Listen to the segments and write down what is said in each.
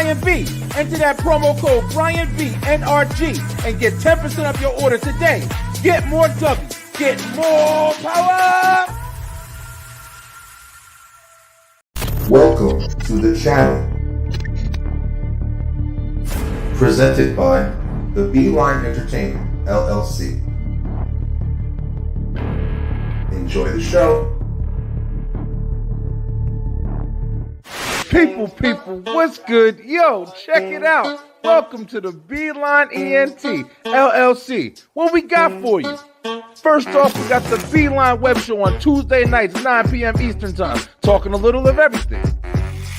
Brian B. Enter that promo code BrianB, and get 10% off your order today. Get more W. Get more power. Welcome to the channel. Presented by the Beeline Entertainment, LLC. Enjoy the show. People, what's good? Yo, check it out. Welcome to the Beeline ENT, LLC. What we got for you? First off, we got the Beeline Web Show on Tuesday nights, 9 p.m. Eastern Time, talking a little of everything.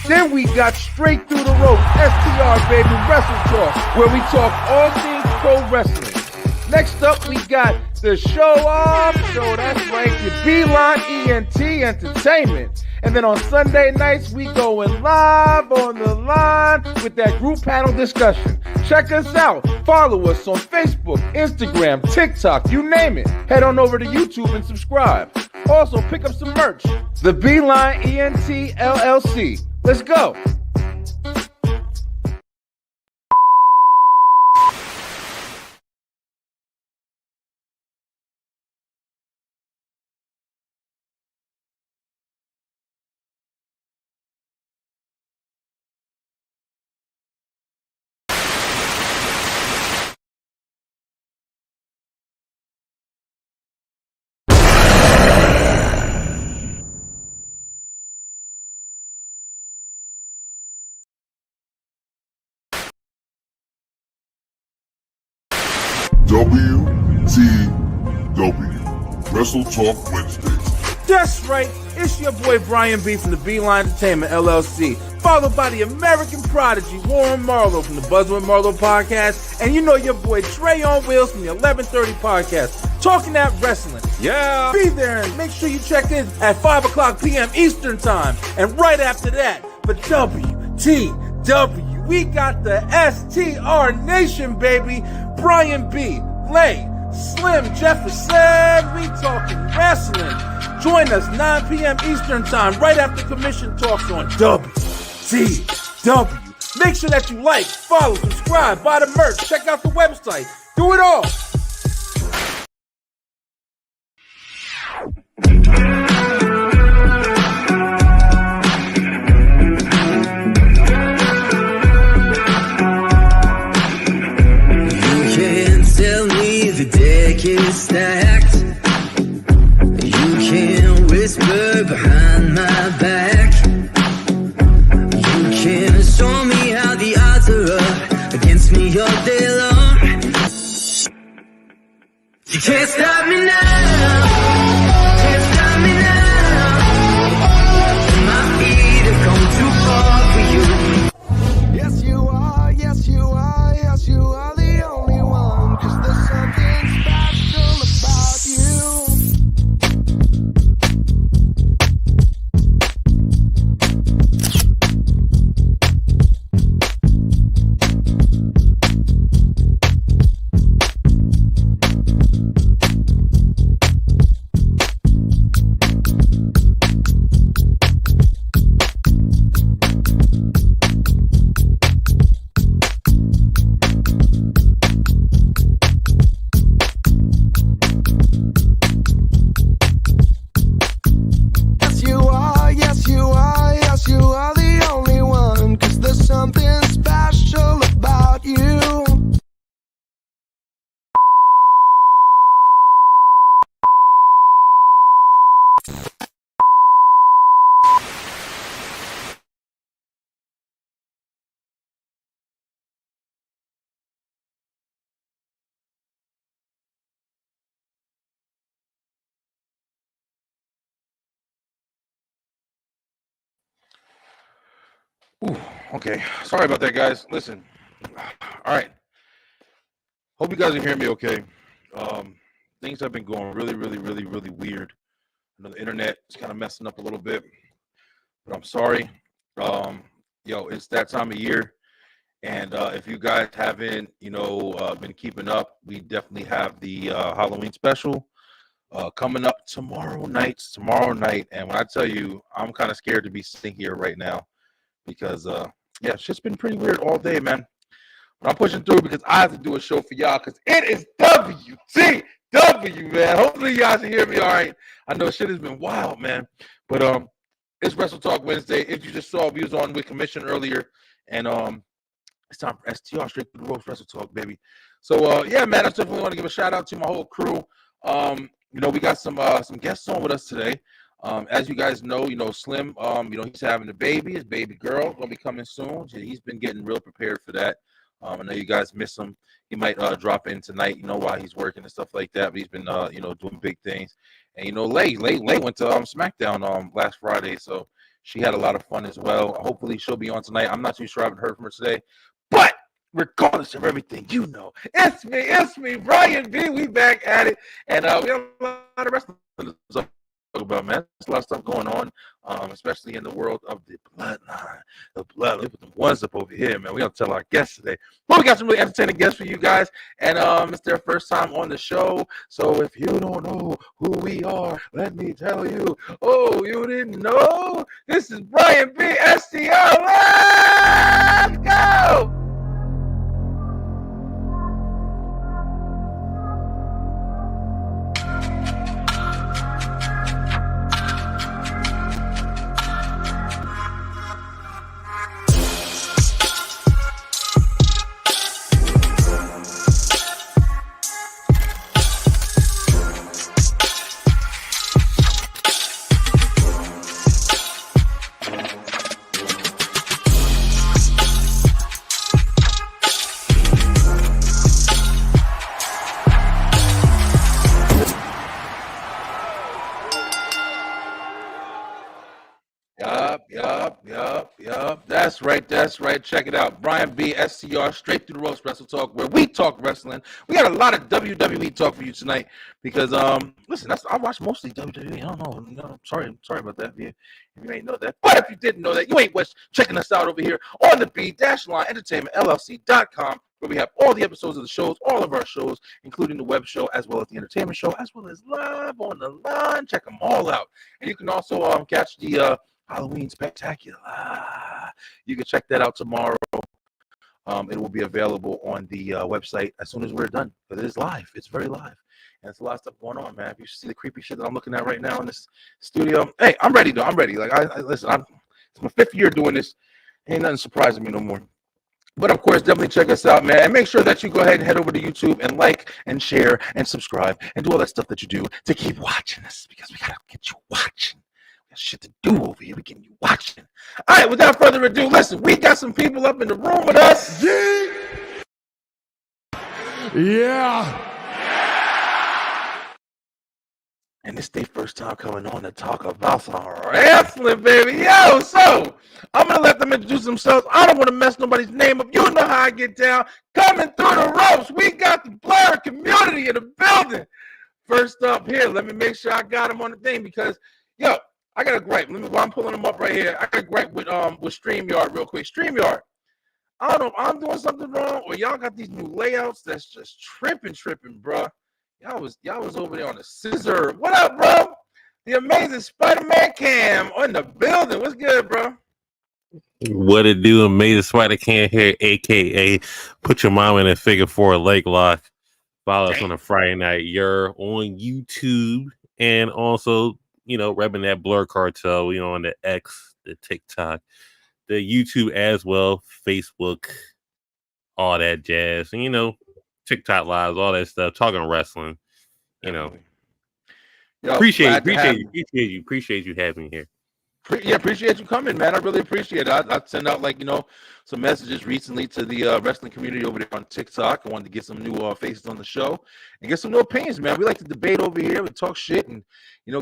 Then we got Straight Through the Rope, STR, baby, Wrestletalk, where we talk all things pro wrestling. Next up, we got the Show Off Show, that's right, the Beeline ENT Entertainment. And then on Sunday nights, we going live on the line with that group panel discussion. Check us out. Follow us on Facebook, Instagram, TikTok, you name it. Head on over to YouTube and subscribe. Also, pick up some merch. The Beeline ENT LLC. Let's go. WTW Wrestletalk Wednesdays. That's right, it's your boy Brian B from the Beeline Entertainment LLC, followed by the American prodigy Warren Marlowe from the Buzzing with Marlowe podcast, and you know your boy Trey on Wheels from the 1130 podcast, talking that wrestling. Yeah! Be there and make sure you check in at 5 o'clock p.m. Eastern Time, and right after that, for WTW, we got the STR Nation, baby, Brian B, Lay, Slim Jefferson, we talking wrestling. Join us 9 p.m. Eastern Time, right after commission talks on WTW. Make sure that you like, follow, subscribe, buy the merch, check out the website. Do it all. Is stacked. You can whisper behind my back. You can show me how the odds are up against me all day long. You can't stop me now. Can't stop me now. My feet have come too far for you. Yes, you are. Yes, you are. Yes, you are the only one. 'Cause there's something special about you. Ooh, okay. Sorry about that, guys. Listen. All right. Hope you guys are hearing me okay. Things have been going really weird. I know the internet is kind of messing up a little bit, but I'm sorry. It's that time of year. And if you guys haven't, been keeping up, we definitely have the Halloween special coming up tomorrow night. And when I tell you, I'm kind of scared to be sitting here right now because yeah, it's just been pretty weird all day, man. But I'm pushing through because I have to do a show for y'all because it is WTW, man. Hopefully y'all can hear me all right. I know shit has been wild, man. But it's Wrestle Talk Wednesday. If you just saw, we was on with Commission earlier, and it's time for STR, straight to the ropes, Wrestle Talk, baby. So yeah, man, I definitely want to give a shout out to my whole crew. We got some guests on with us today. As you guys know, Slim, he's having a baby. His baby girl gonna be coming soon. He's been getting real prepared for that. I know you guys miss him. He might drop in tonight, while he's working and stuff like that. But he's been, doing big things. And Lay went to SmackDown last Friday, so she had a lot of fun as well. Hopefully, she'll be on tonight. I'm not too sure. I haven't heard from her today, but regardless of everything, it's me, Brian B. We back at it, and we have a lot of wrestling to talk about, man. There's a lot of stuff going on, especially in the world of the bloodline. The blood. Look at the ones up over here, man. We're gonna tell our guests today. But we got some really entertaining guests for you guys, and it's their first time on the show. So if you don't know who we are, let me tell you. Oh, you didn't know? This is Brian B. STR. Let's go. Yup. That's right. Check it out. Brian B. SCR, straight through the ropes, Wrestle Talk, where we talk wrestling. We got a lot of WWE talk for you tonight because, listen, I watch mostly WWE. I don't know. I'm sorry about that. If you ain't know that. But if you didn't know that, you ain't checking us out over here on the B-Line Entertainment LLC.com, where we have all the episodes of the shows, all of our shows, including the web show, as well as the entertainment show, as well as live on the line. Check them all out. And you can also catch the Halloween Spectacular. You can check that out tomorrow. It will be available on the website as soon as we're done, because it is live. It's very live. And there's a lot of stuff going on, man. If you see the creepy shit that I'm looking at right now in this studio, hey, I'm ready, though. I'm ready. Like, listen, it's my 5th year doing this. Ain't nothing surprising me no more. But of course, definitely check us out, man. And make sure that you go ahead and head over to YouTube and like and share and subscribe and do all that stuff that you do to keep watching us, because we got to get you watching. We got shit to do over here. We getting you watching. All right, without further ado, listen, we got some people up in the room with us. Yeah. And it's their first time coming on to talk about some wrestling, baby. Yo, so I'm going to let them introduce themselves. I don't want to mess nobody's name up. You know how I get down. Coming through the ropes, we got the Blair community in the building. First up here, let me make sure I got him on the thing because, yo, I got a gripe. While I'm pulling them up right here, I got a gripe with StreamYard real quick. StreamYard, I don't know if I'm doing something wrong or y'all got these new layouts that's just tripping, bro. Y'all was over there on the scissor. What up, bro? The amazing Spider-Man Cam on the building. What's good, bro? What it do, amazing Spider Cam here, aka put your mom in a figure 4 leg lock. Follow us on a Friday night. You're on YouTube and also, repping that Blur Cartel. We on the X, the TikTok, the YouTube as well, Facebook, all that jazz, and TikTok lives, all that stuff, talking wrestling. Appreciate you having me here. Yeah, appreciate you coming, man. I really appreciate it. I sent out some messages recently to the wrestling community over there on TikTok. I wanted to get some new faces on the show and get some new opinions, man. We like to debate over here. We talk shit and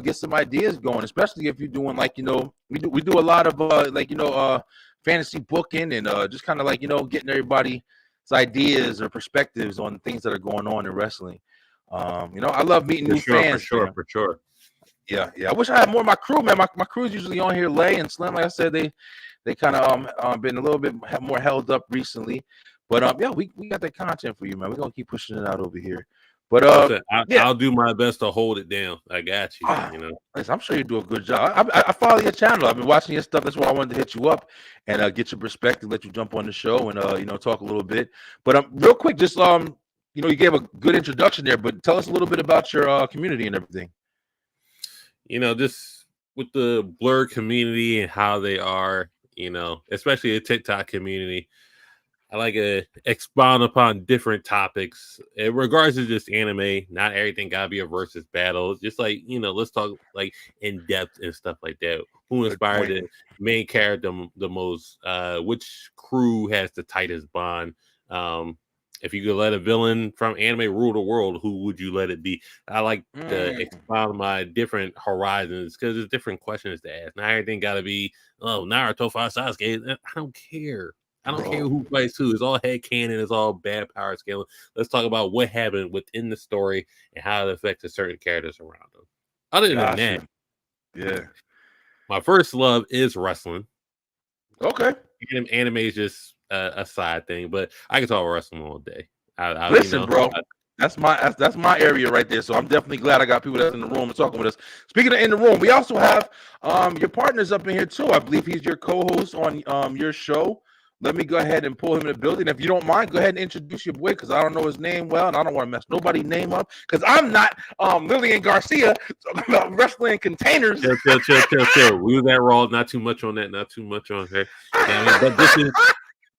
get some ideas going, especially if you're doing we do a lot of fantasy booking and just kind of getting everybody's ideas or perspectives on things that are going on in wrestling. I love meeting new fans. For sure. Yeah. I wish I had more of my crew, man. My crew's usually on here, Lay and Slim. Like I said, they kind of been a little bit more held up recently. But yeah, we got that content for you, man. We're gonna keep pushing it out over here. But Listen, yeah. I'll do my best to hold it down. I got you. You know, Listen, I'm sure you do a good job. I follow your channel. I've been watching your stuff. That's why I wanted to hit you up and get your perspective, let you jump on the show and talk a little bit. But real quick, just you gave a good introduction there, but tell us a little bit about your community and everything. just with the blur community and how they are, especially the TikTok community. I like to expound upon different topics in regards to just anime. Not everything gotta be a versus battle. Just like let's talk like in depth and stuff like that. Who inspired the main character the most? Which crew has the tightest bond? If you could let a villain from anime rule the world, who would you let it be? I like to expound my different horizons because there's different questions to ask. Not everything gotta be Naruto fight Sasuke. I don't care. I don't care who fights who. It's all head canon. It's all bad power scaling. Let's talk about what happened within the story and how it affects the certain characters around them. Other than that, yeah, my first love is wrestling. Okay. Anime is just a side thing, but I can talk about wrestling all day. Listen, bro. That's my area right there. So I'm definitely glad I got people that's in the room and talking with us. Speaking of in the room, we also have your partners up in here too. I believe he's your co-host on your show. Let me go ahead and pull him in the building. If you don't mind, go ahead and introduce your boy because I don't know his name well, and I don't want to mess nobody's name up because I'm not Lillian Garcia talking about wrestling containers. Chill. We was at Raw. Not too much on that. Not too much on her. But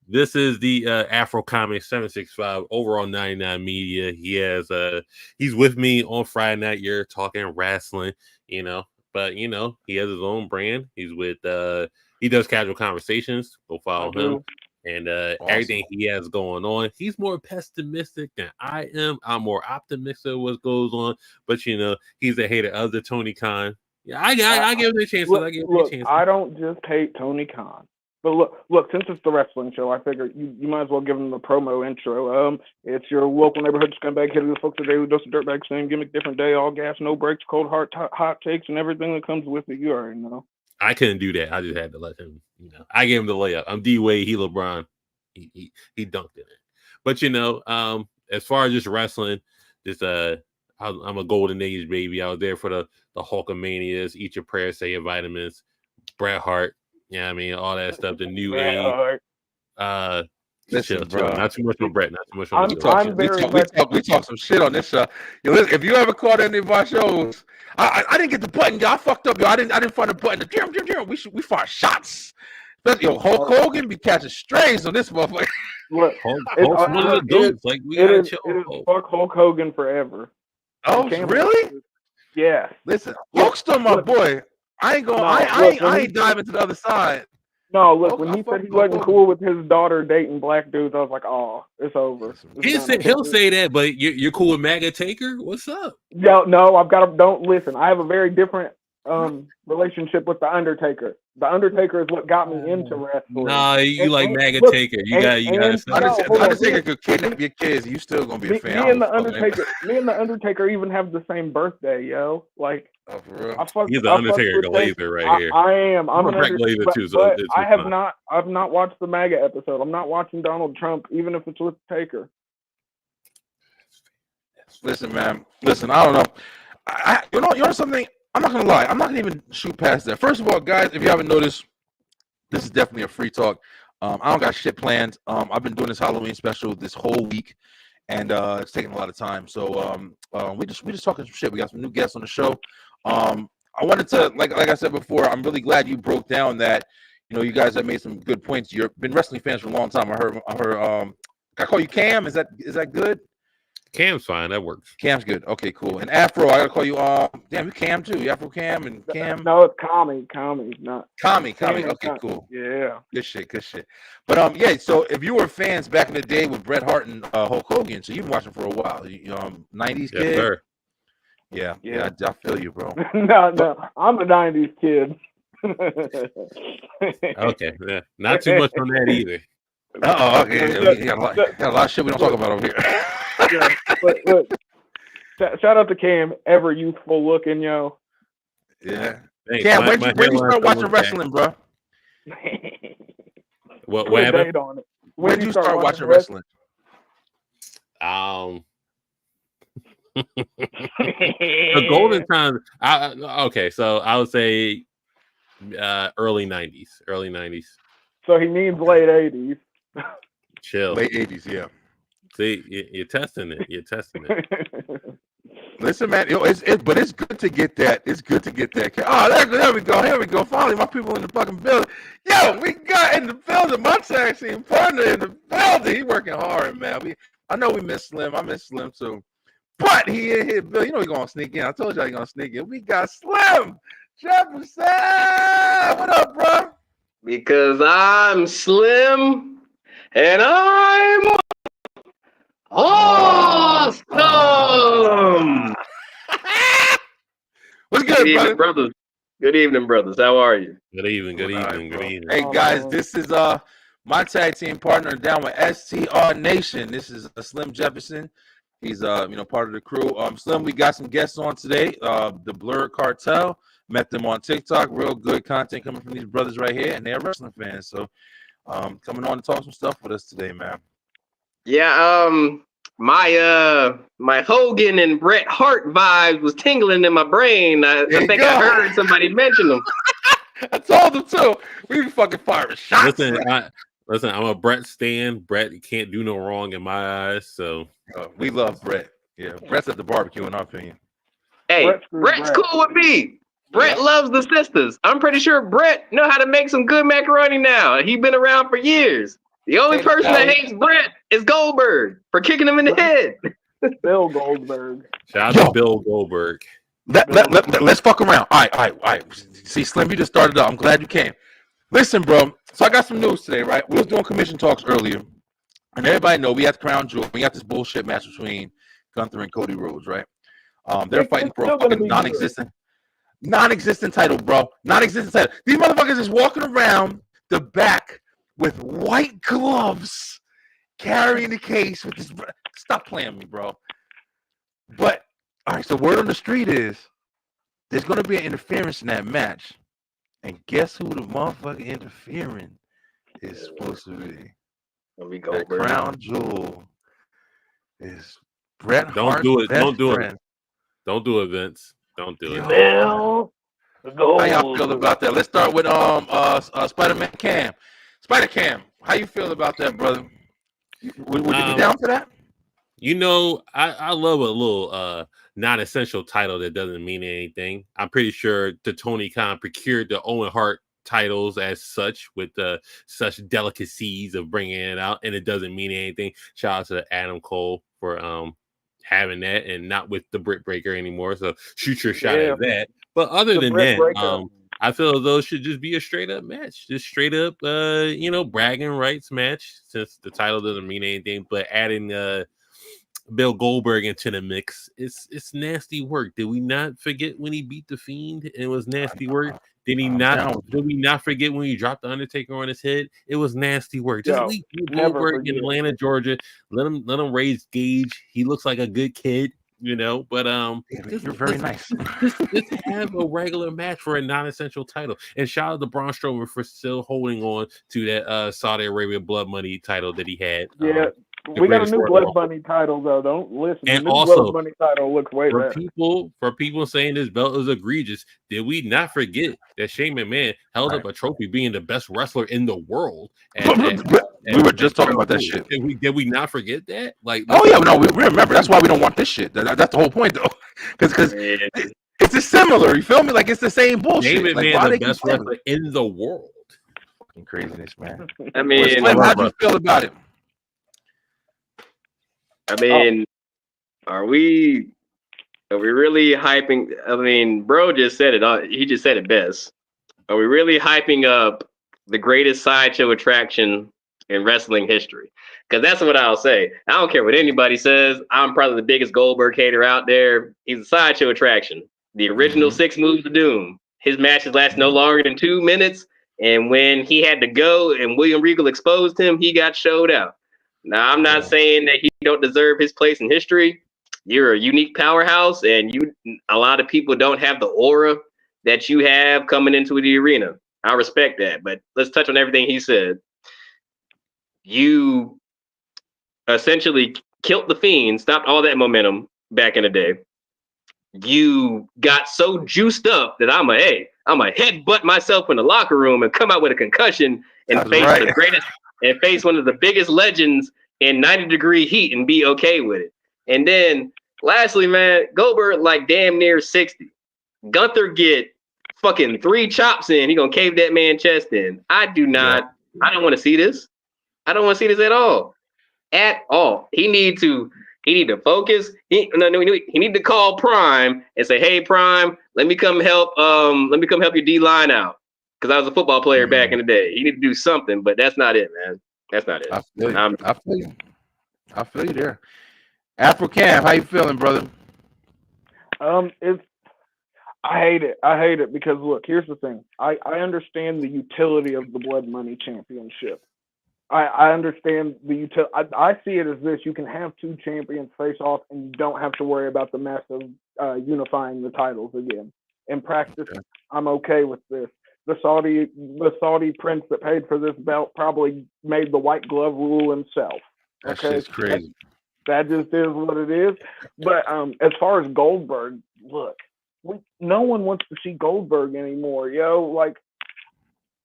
this is the Afro Comic 765 overall 99 Media. He's with me on Friday night. You're talking wrestling, but he has his own brand. He's with he does casual conversations. Go follow him. And awesome. Everything he has going on. He's more pessimistic than I am. I'm more optimistic of what goes on. But he's a hater of the Tony Khan. Yeah, I give him a chance. I don't just hate Tony Khan. But look, since it's the wrestling show, I figure you might as well give him the promo intro. It's your local neighborhood scumbag hitting the folks today with dose of dirtbag, same gimmick, different day, all gas, no breaks, cold heart, hot takes, and everything that comes with it. You already know. I couldn't do that. I just had to let him. I gave him the layup. I'm D Wade. He LeBron. He dunked in it. But as far as just wrestling, I'm a golden age baby. I was there for the Hulkamanias. Eat your prayers, say your vitamins. Bret Hart. Yeah, I mean all that stuff. The new age. Listen, chill. Not too much on Bret. Not too much on we talk some shit on this show. Listen, if you ever caught any of our shows, I didn't get the button. Y'all fucked up. Yo, I didn't find the button. We fire shots. Hulk Hogan be catching strays on this motherfucker. Look, Hulk's one of the goats. Like we gotta chill. Fuck Hulk Hogan forever. Oh, really? Yeah. Listen, Hulk's still my boy. I ain't going. I ain't diving to the other side. No, look, when he said he wasn't cool with his daughter dating black dudes, I was like, oh, it's over. He'll say that, but you're cool with MAGA Taker? What's up? No, don't listen. I have a very different relationship with The Undertaker. The Undertaker is what got me into wrestling. Nah, you like MAGA Taker. You got Undertaker could kidnap your kids. You still gonna be a fan. Me and the Undertaker even have the same birthday, yo. Like, oh, for real? He's the Undertaker Glazer right here. I am. I'm an Glazer too. So I've not watched the MAGA episode. I'm not watching Donald Trump, even if it's with Taker. Listen, man. Listen, I don't know. You know something. I'm not gonna lie. I'm not gonna even shoot past that. First of all, guys, if you haven't noticed, this is definitely a free talk. I don't got shit planned. I've been doing this Halloween special this whole week, and it's taking a lot of time. So we just talking some shit. We got some new guests on the show. I wanted to like I said before. I'm really glad you broke down that. You guys have made some good points. You've been wrestling fans for a long time. I heard. Can I call you Cam? Is that good? Cam's fine. That works. Cam's good. Okay, cool. And Afro, I gotta call you. Damn, you Cam too. You Afro Cam and Cam. No, it's Kami, not Kami. Okay, cool. Yeah. Good shit. But yeah. So if you were fans back in the day with Bret Hart and Hulk Hogan, so you've been watching for a while. 90s kid. Yes, sir. Yeah. I feel you, bro. No, I'm a 90s kid. Okay, yeah. Not too much on that either. Okay. We got a lot of shit we don't talk about over here. Yeah, but look, shout out to Cam, ever youthful looking, yo. Yeah. Hey, Cam, when you start watching wrestling, bro? What happened? When did you start watching wrestling? The golden time. Okay, so I would say early 90s. Early 90s. So he means late 80s. Chill. Late 80s, yeah. See, you're testing it. You're testing it. Listen, man, but it's good to get that. It's good to get that. Oh, there we go. Here we go. Finally, my people in the fucking building. Yo, we got in the building. My tag team partner in the building. He working hard, man. I know we miss Slim. I miss Slim too. But he in here, Bill. You know he's gonna sneak in. I told you he's gonna sneak in. We got Slim Jefferson. What up, bro? Because I'm slim and I'm awesome. What's good, brother? Brothers? Good evening, brothers. How are you? Good evening. Good evening. Good evening. Hey guys, this is my tag team partner down with STR Nation. This is Slim Jefferson. He's part of the crew. Slim, we got some guests on today. The Blur Cartel. Met them on TikTok. Real good content coming from these brothers right here, and they're wrestling fans. So coming on to talk some stuff with us today, man. Yeah, my Hogan and Bret Hart vibes was tingling in my brain. I think I heard somebody mention them. I told them too. We be fucking firing shots. Listen, I'm a Bret stan. Bret can't do no wrong in my eyes. So we love Bret. Yeah, Bret's at the barbecue, in our opinion. Hey, Bret's cool with me. Bret loves the sisters. I'm pretty sure Bret know how to make some good macaroni now. He's been around for years. The only person that hates Bret is Goldberg for kicking him in the head. Bill Goldberg. Shout out to Bill Goldberg. Let's fuck around. All right. See, Slim, you just started up. I'm glad you came. Listen, bro. So I got some news today, right? We was doing commission talks earlier, and everybody know we had Crown Jewel. We got this bullshit match between Gunther and Cody Rhodes, right? They're fighting for a fucking non-existent title, bro. Non-existent title. These motherfuckers is walking around the back with white gloves, carrying the case with this. Stop playing me, bro. But all right, so word on the street is there's gonna be an interference in that match, and guess who the motherfucker interfering is supposed to be? That Crown Jewel is Bret Hart's best friend. Don't do it, Vince. Don't do it. How y'all feel about that? Let's start with Spider-Man Cam. Spider Cam, how you feel about that, brother? Would you be down for that? You know, I love a little non-essential title that doesn't mean anything. I'm pretty sure the Tony Khan procured the Owen Hart titles as such with such delicacies of bringing it out, and it doesn't mean anything. Shout out to Adam Cole for having that and not with the Britt Breaker anymore. So shoot your shot at that. But other than that, I feel those should just be a straight up match, just straight up, bragging rights match. Since the title doesn't mean anything, but adding Bill Goldberg into the mix, it's nasty work. Did we not forget when he beat the Fiend? It was nasty work. Did we not forget when he dropped the Undertaker on his head? It was nasty work. Just leave Goldberg in Atlanta, Georgia. Let him raise Gage. He looks like a good kid. But you're very nice. Just have a regular match for a non-essential title. And shout out to Braun Strowman for still holding on to that Saudi Arabia Blood Money title that he had. Yeah, we got a new Blood Money title though. Don't listen. And the new also, Blood Money title looks way better. For people saying this belt is egregious, did we not forget that Shane McMahon held up a trophy being the best wrestler in the world? We were just talking about that shit. Did we not forget that? We remember. That's why we don't want this shit. That's the whole point, though, because it's just similar. You feel me? Like it's the same bullshit. Shane McMahon, the best wrestler in the world. Fucking craziness, man. I mean, Slim, how do you feel about it? I mean, are we really hyping? I mean, bro just said it. He just said it best. Are we really hyping up the greatest sideshow attraction in wrestling history? Because that's what I'll say. I don't care what anybody says. I'm probably the biggest Goldberg hater out there. He's a sideshow attraction. The original 6 moves of doom. His matches last no longer than 2 minutes. And when he had to go and William Regal exposed him, he got showed out. Now, I'm not saying that he don't deserve his place in history. You're a unique powerhouse, and a lot of people don't have the aura that you have coming into the arena. I respect that, but let's touch on everything he said. You essentially killed the Fiend, stopped all that momentum, back in the day, you got so juiced up that I'm a headbutt myself in the locker room and come out with a concussion and That's face right. the greatest and face one of the biggest legends in 90-degree heat and be okay with it. And then lastly, man, Goldberg like damn near 60. Gunther get fucking 3 chops in. He gonna cave that man chest in. I don't want to see this. I don't want to see this at all. At all. He need to focus. He need to call Prime and say, "Hey Prime, let me come help your D line out." Because I was a football player back in the day. He need to do something, but that's not it, man. That's not it. I feel you there. Afro Cam, how you feeling, brother? I hate it because look, here's the thing. I understand the utility of the Blood Money Championship. I understand the utility. I see it as this: you can have 2 champions face off, and you don't have to worry about the mess of unifying the titles again. In practice, I'm okay with this. The Saudi prince that paid for this belt probably made the white glove rule himself. That shit's crazy. That just is what it is. But as far as Goldberg, look, no one wants to see Goldberg anymore, yo. Like,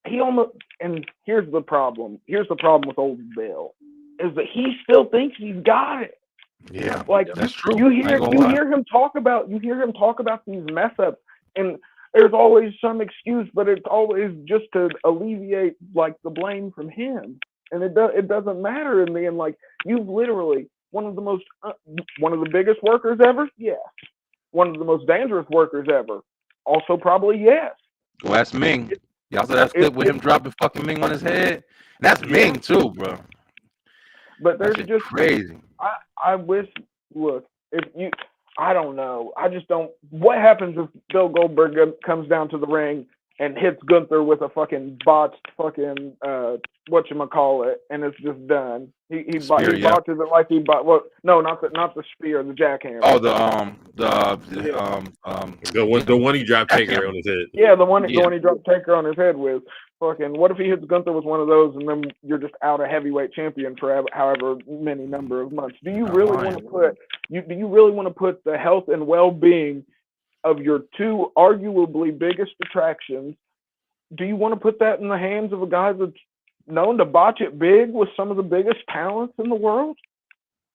he almost, and here's the problem. Here's the problem with old Bill, is that he still thinks he's got it. Yeah, like that's true. You hear him talk about these mess ups, and there's always some excuse, but it's always just to alleviate like the blame from him, and it doesn't matter in the end. Like, you've literally one of the biggest workers ever, yes. One of the most dangerous workers ever, also probably yes. Well, that's Ming. Y'all saw that clip with him dropping fucking Ming on his head? That's Ming too, bro. But there's just crazy. I wish, look, I don't know. I just don't. What happens if Bill Goldberg comes down to the ring and hits Gunther with a fucking botched fucking whatchamacallit, and it's just done? He botches it like he bought. Well, no, not the spear, the jackhammer. Oh, the one he dropped Taker on his head. Yeah, the one he dropped Taker on his head with. Fucking, what if he hits Gunther with one of those, and then you're just out a heavyweight champion for however many number of months? Do you really want to put? Do you really want to put the health and well-being of your 2 arguably biggest attractions? Do you want to put that in the hands of a guy that's known to botch it big with some of the biggest talents in the world?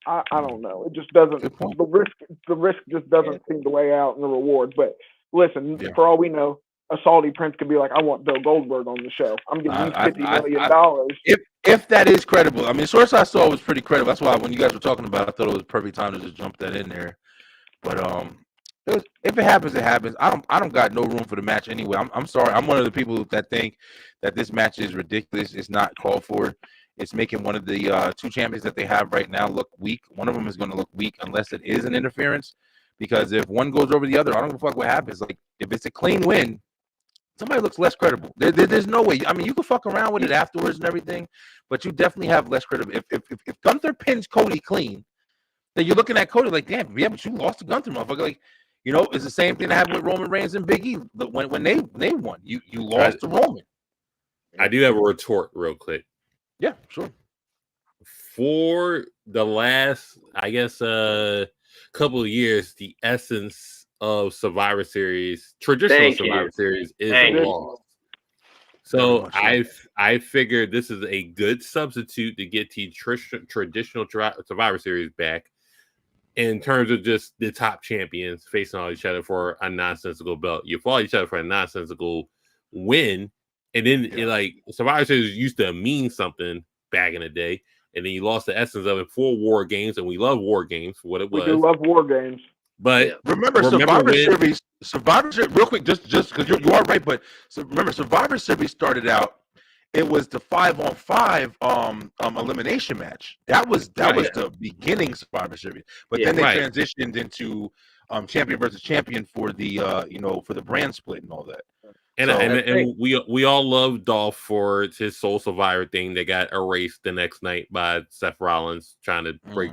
I don't know. It just doesn't. The risk just doesn't seem to weigh out in the reward. But listen, for all we know, a Saudi prince could be like, "I want Bill Goldberg on the show. I'm giving you $50 million." If that is credible, I mean, source I saw was pretty credible. That's why when you guys were talking about it, I thought it was a perfect time to just jump that in there. But if it happens, it happens. I don't got no room for the match anyway. I'm sorry. I'm one of the people that think that this match is ridiculous. It's not called for. It's making one of the 2 champions that they have right now look weak. One of them is going to look weak unless it is an interference. Because if one goes over the other, I don't give a fuck what happens. Like, if it's a clean win, somebody looks less credible. There's no way. I mean, you can fuck around with it afterwards and everything, but you definitely have less credibility. If Gunther pins Cody clean, then you're looking at Cody like, damn, yeah, but you lost to Gunther, motherfucker. Like, you know, it's the same thing that happened with Roman Reigns and Big E. When they won, you lost to Roman. I do have a retort real quick. Yeah, sure. For the last, I guess, couple of years, the essence of Survivor Series, traditional Survivor Series, is a loss. So I figured this is a good substitute to get the traditional Survivor Series back in terms of just the top champions facing all each other for a nonsensical belt. You fought each other for a nonsensical win, and then like Survivor Series used to mean something back in the day, and then you lost the essence of it for War Games, and we love War Games for what it was. We do love War Games. But remember Survivor Series, real quick, just because you are right, but remember Survivor Series started out, it was the 5-on-5 elimination match. That was the beginning Survivor Series. But then they transitioned into champion versus champion for the for the brand split and all that. And we all love Dolph for his Soul Survivor thing that got erased the next night by Seth Rollins trying to break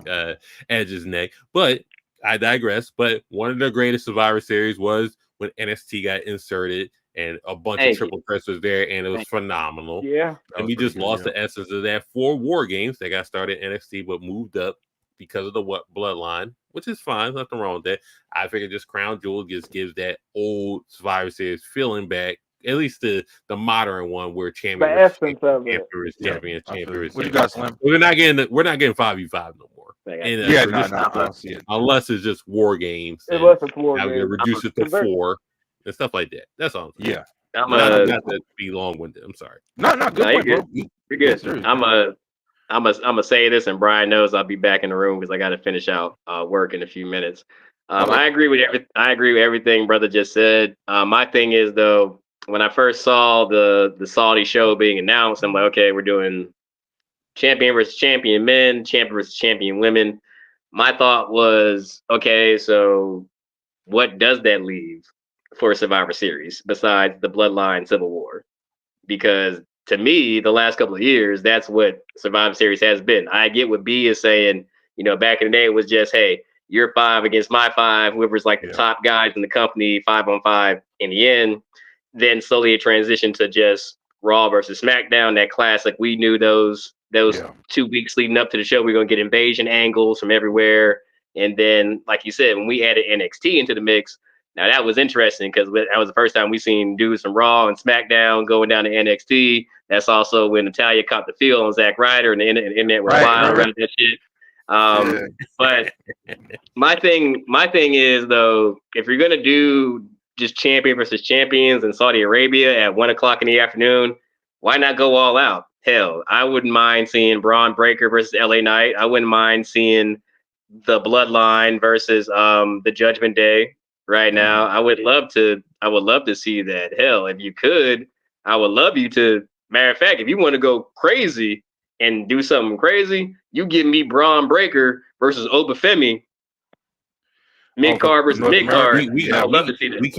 Edge's neck. But I digress. But one of the greatest Survivor Series was when NXT got inserted and a bunch of triple threats was there, and it was phenomenal. Yeah. And we just lost the essence of that for War Games that got started in NXT, but moved up because of the bloodline. which is fine. Nothing wrong with that. I figure just Crown Jewel just gives that old Survivor Series feeling back. At least the modern one where champion The versus essence of champion it. versus Yeah, champion, I feel champion you. versus What you champion. got, Slim? We're not getting 5v5 no more. In a Yeah, no, traditional I don't see it. unless it's just war games. And Unless it's war now we're gonna games. reduce it to 'Cause they're- 4 and stuff like that. That's all. Yeah. Not to be long winded. I'm sorry. No, good you're point, bro. good. You're good. serious, I'm gonna say this, and Brian knows I'll be back in the room because I got to finish out work in a few minutes. Okay. I agree with everything brother just said. My thing is though, when I first saw the Saudi show being announced, I'm like, okay, we're doing champion versus champion men, champion versus champion women. My thought was, okay, so what does that leave for Survivor Series besides the Bloodline Civil War? Because to me, the last couple of years, that's what Survivor Series has been. I get what B is saying. You know, back in the day, it was just, hey, you're 5 against my 5. Whoever's like the top guys in the company, 5-on-5 in the end. Then slowly it transitioned to just Raw versus SmackDown, that classic. We knew those 2 weeks leading up to the show, we are going to get invasion angles from everywhere. And then, like you said, when we added NXT into the mix, now that was interesting because that was the first time we seen dudes from Raw and SmackDown going down to NXT. That's also when Natalya caught the feel on Zack Ryder and the internet went wild around that shit. But my thing is though, if you're gonna do just champion versus champions in Saudi Arabia at 1:00 in the afternoon, why not go all out? Hell, I wouldn't mind seeing Braun Breaker versus LA Knight. I wouldn't mind seeing the Bloodline versus the Judgment Day right now. I would love to see that. Hell, if you could, I would love you to. Matter of fact, if you want to go crazy and do something crazy, you give me Braun Breaker versus Obafemi. Mid-card versus mid-card. I'd love to see that. We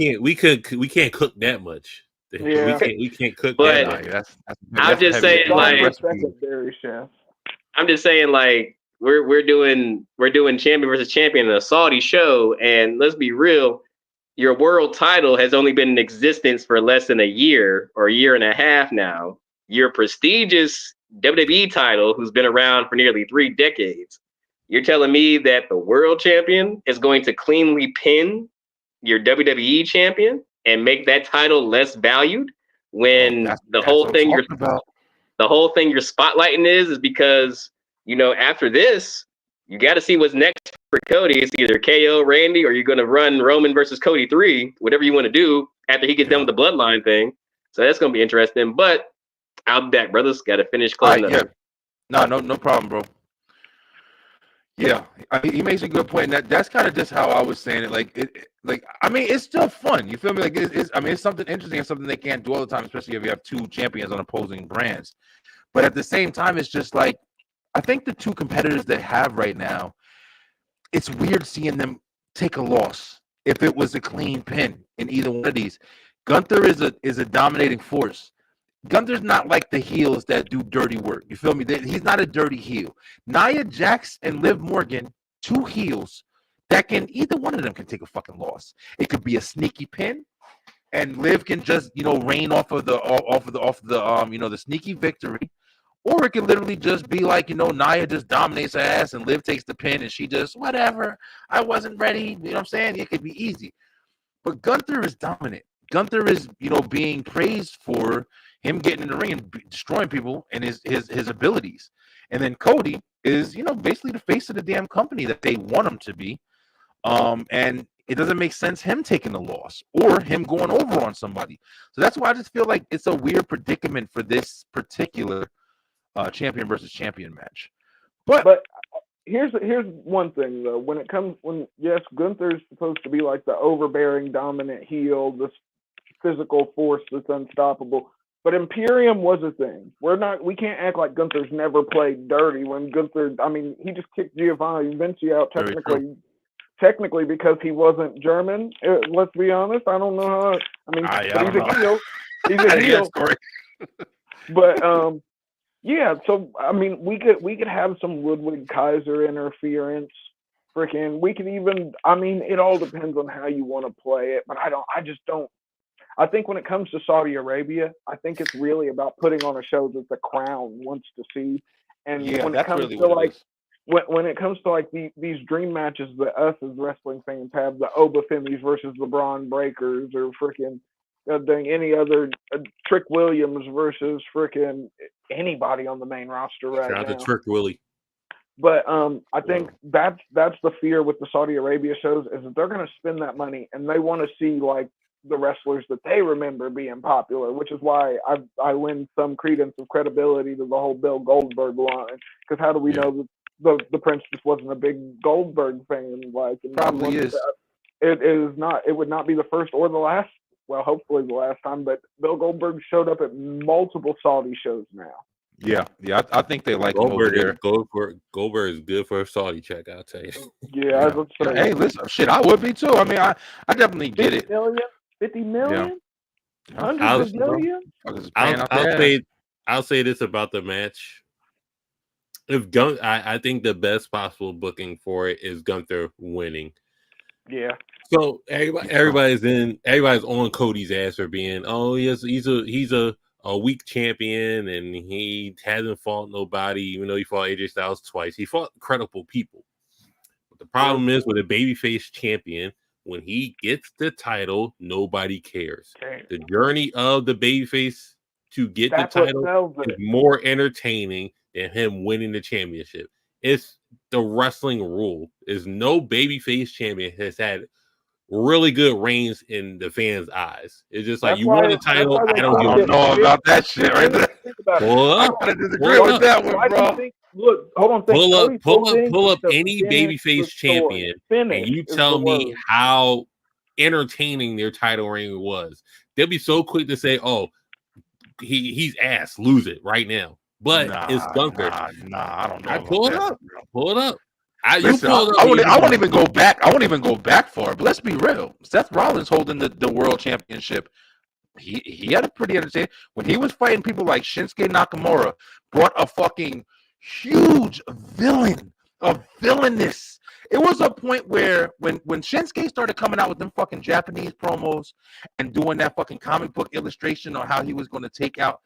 can't cook that much. Yeah. We can't cook But that. That's I'm just saying, like, secondary chef. I'm just saying, like, we're doing champion versus champion in a Saudi show, and let's be real, your world title has only been in existence for less than a year or a year and a half now. Your prestigious WWE title, who's been around for nearly 3 decades, you're telling me that the world champion is going to cleanly pin your WWE champion and make that title less valued when the whole thing you're spotlighting is because, you know, after this, you got to see what's next for Cody. It's either KO Randy or you're going to run Roman versus Cody 3, whatever you want to do after he gets done with the Bloodline thing. So that's going to be interesting. But I'll be back, brothers. Got to finish closing up. No problem, bro. Yeah, he makes a good point. That's kind of just how I was saying it. I mean, it's still fun. You feel me? Like, it's something interesting and something they can't do all the time, especially if you have 2 champions on opposing brands. But at the same time, it's just like, I think the 2 competitors they have right now, it's weird seeing them take a loss. If it was a clean pin in either one of these, Gunther is a dominating force. Gunther's not like the heels that do dirty work. You feel me? He's not a dirty heel. Nia Jax and Liv Morgan, 2 heels that can, either one of them can take a fucking loss. It could be a sneaky pin, and Liv can just, you know, reign off of the sneaky victory, or it can literally just be like, you know, Nia just dominates her ass and Liv takes the pin and she just, whatever, I wasn't ready. You know what I'm saying? It could be easy. But Gunther is dominant. Gunther is, you know, being praised for him getting in the ring and destroying people and his abilities. And then Cody is, you know, basically the face of the damn company that they want him to be. And it doesn't make sense him taking the loss or him going over on somebody. So that's why I just feel like it's a weird predicament for this particular champion versus champion match. But here's one thing though. Yes, Gunther's supposed to be like the overbearing, dominant heel, this physical force that's unstoppable. But Imperium was a thing. We can't act like Gunther's never played dirty when Gunther, I mean, he just kicked Giovanni Vinci out technically because he wasn't German. Let's be honest. I don't know how, he's a heel. He's a heel. But yeah, so I mean, we could have some Ludwig Kaiser interference. We could even, I mean, it all depends on how you want to play it, but I just don't. I think when it comes to Saudi Arabia, I think it's really about putting on a show that the crown wants to see. And when it comes to like when it comes to like these dream matches that us as wrestling fans have, the Obafimis versus the Braun Breakers, or freaking any other Trick Williams versus freaking anybody on the main roster right Shout out now. to Trick Willie. But I think that's the fear with the Saudi Arabia shows, is that they're going to spend that money and they want to see like the wrestlers that they remember being popular, which is why I lend some credence of credibility to the whole Bill Goldberg line. Because how do we know that the Prince just wasn't a big Goldberg fan? Like, and Probably is. It is not. It would not be the first or the last. Well, hopefully the last time. But Bill Goldberg showed up at multiple Saudi shows now. Yeah. I think they like him over there. Goldberg is good for a Saudi check, I'll tell you. Yeah. Hey, listen, shit, I would be too. I mean, I definitely get it. 50 million? Yeah. Hundreds of millions? I'll say this about the match. I think the best possible booking for it is Gunther winning. Yeah. So everybody's on Cody's ass for being, he's a weak champion and he hasn't fought nobody, even though he fought AJ Styles twice. He fought credible people. But the problem is with a babyface champion, when he gets the title, nobody cares. The journey of the babyface to get the title is more entertaining than him winning the championship. It's the wrestling rule. Is no babyface champion has had really good reigns in the fans' eyes. It's just like, you won the title. I don't know about that shit right there. I gotta disagree with that one, bro. Look, hold on. Pull up any babyface champion, and you tell me how entertaining their title reign was. They'll be so quick to say, "Oh, he's ass. Lose it right now." But it's Gunther. I don't know. Pull it up. I won't even go back. I won't even go back for it. But let's be real. Seth Rollins holding the world championship. He had a pretty entertaining when he was fighting people like Shinsuke Nakamura. Brought a fucking huge villain, a villainous. It was a point where when Shinsuke started coming out with them fucking Japanese promos and doing that fucking comic book illustration on how he was going to take out,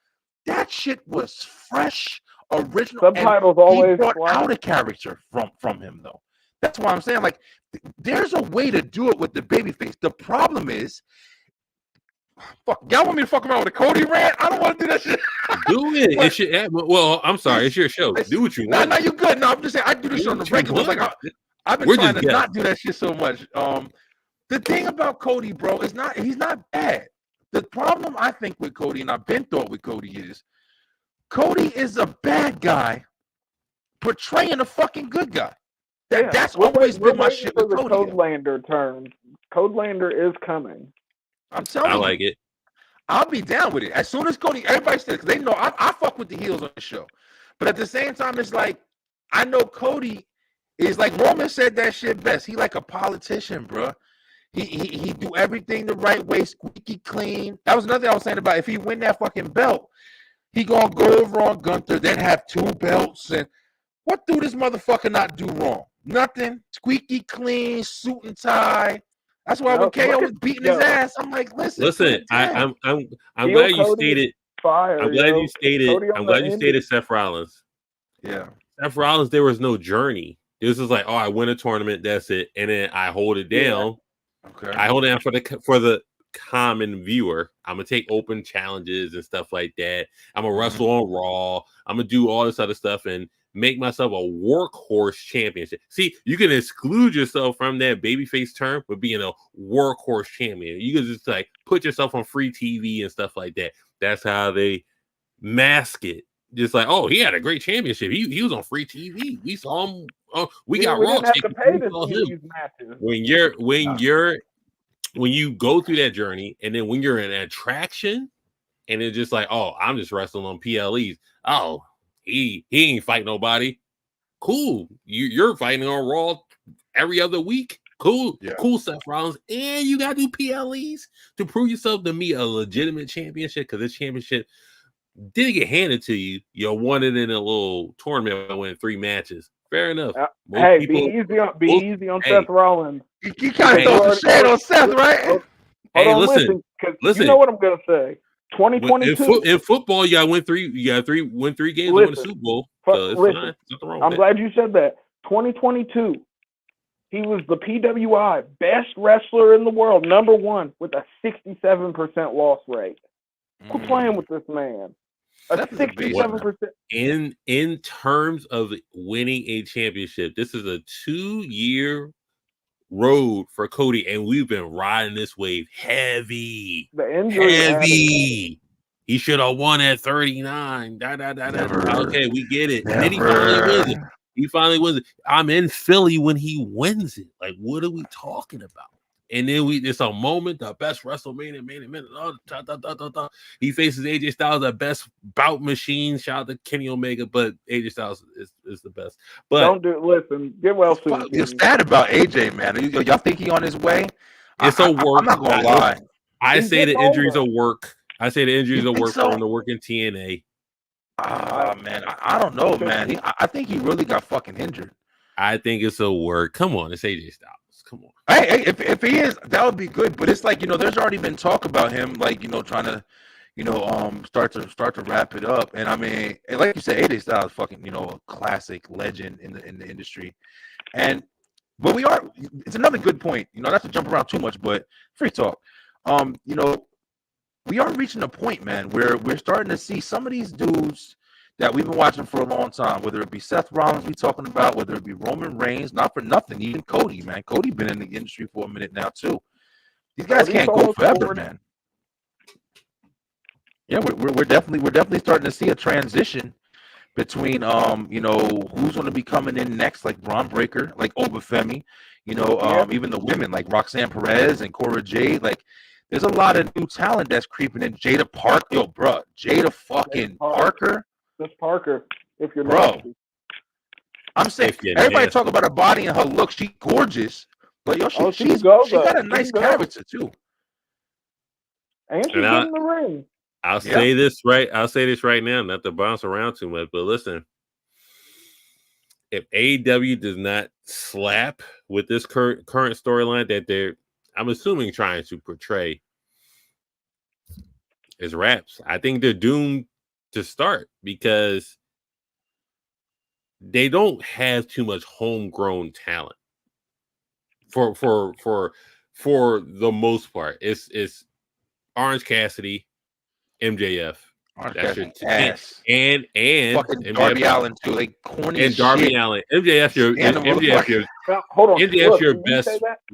that shit was fresh, original. Subtitles always brought out a character from him though. That's why I'm saying, like, there's a way to do it with the babyface. The problem is, fuck, y'all want me to fuck around with a Cody rant? I don't want to do that shit. Do it. Well, I'm sorry, it's your show. Do what you want. No, you good. No, I'm just saying I do this shit on the regular. Like I've been trying to not do that shit so much. The thing about Cody, bro, is he's not bad. The problem I think with Cody, and I've been thought with Cody, is Cody is a bad guy portraying a fucking good guy. That's always been my shit with Cody. Codelander term. Codelander is coming. I'm telling you. I like it. I'll be down with it. As soon as Cody, everybody says, they know I fuck with the heels on the show. But at the same time, it's like, I know Cody is like, Roman said that shit best. He like a politician, bro. He do everything the right way, squeaky clean. That was another thing I was saying about if he win that fucking belt, he gonna go over on Gunther, then have 2 belts. And what do this motherfucker not do wrong? Nothing. Squeaky clean, suit and tie. That's why when KO was beating his ass, I'm like, listen. I'm glad you stated. I'm glad you stated Seth Rollins. Yeah, Seth Rollins. There was no journey. This is like, oh, I win a tournament, that's it, and then I hold it down. Yeah. Okay, I hold it down for the common viewer. I'm gonna take open challenges and stuff like that. I'm gonna wrestle on Raw. I'm gonna do all this other stuff and make myself a workhorse championship. See, you can exclude yourself from that babyface term with being a workhorse champion. You can just like put yourself on free TV and stuff like that. That's how they mask it. Just like, oh, he had a great championship. He was on free TV. We saw him. Oh, we got Raw tickets. When you go through that journey, and then when you're an attraction, and it's just like, oh, I'm just wrestling on PLEs. Oh, he ain't fight nobody. Cool. You're fighting on Raw every other week. Cool. Yeah. Cool, Seth Rollins. And you got to do PLEs to prove yourself to be a legitimate championship, because this championship didn't get handed to you. You won it in a little tournament. I won 3 matches. Fair enough. Hey, be easy on Seth Rollins. You kind of throw the shade on Seth, right? Listen. You know what I'm gonna say. 2022 in football, you got to win 3. You got to win 3 games to win the Super Bowl. So it's fine. I'm glad you said that. 2022, he was the PWI best wrestler in the world, #1, with a 67% loss rate. Quit playing with this man. A That's a beast, 67%. In terms of winning a championship, this is a 2-year road for Cody, and we've been riding this wave heavy. The injury Heavy. He should have won at 39. Okay, we get it. And then he finally wins it. He finally wins it. I'm in Philly when he wins it. Like, what are we talking about? And then it's a moment, the best WrestleMania main event. He faces AJ Styles, the best bout machine. Shout out to Kenny Omega, but AJ Styles is the best. But listen, get well soon. It's sad about AJ, man. Y'all think he on his way? It's a work. I'm not gonna lie. I say the injuries older. will work. I say the injuries will work so? for him to work in TNA. Man, I don't know, man. I think he really got fucking injured. I think it's a work. Come on, it's AJ Styles. Come on. Hey, if he is, that would be good. But it's like, there's already been talk about him, like, trying to, start to wrap it up. And I mean, and like you said, AJ Styles, fucking, a classic legend in the industry. But it's another good point. Not to jump around too much, but free talk. We are reaching a point, man, where we're starting to see some of these dudes that we've been watching for a long time, whether it be Seth Rollins we talking about, whether it be Roman Reigns, not for nothing, even Cody, man. Cody been in the industry for a minute now, too. These guys can't go forever, man. Yeah, we're definitely starting to see a transition between who's going to be coming in next, like Braun Breaker, like Obafemi, even the women like Roxanne Perez and Cora Jade. Like, there's a lot of new talent that's creeping in. Jada fucking Parker. Miss Parker, if you're Bro. nasty. I'm saying everybody talk about her body and her look. She's gorgeous, but she got a nice character too. And she's good in the ring. I'll say this right now, not to bounce around too much, but listen, if AEW does not slap with this current storyline that they're, I'm assuming, trying to portray as raps, I think they're doomed to start because they don't have too much homegrown talent for the most part. It's Orange Cassidy, MJF. That's your ass. And fucking MJF, Darby Allin too, like corny and Darby Allin. MJF your hold on. MJF your best.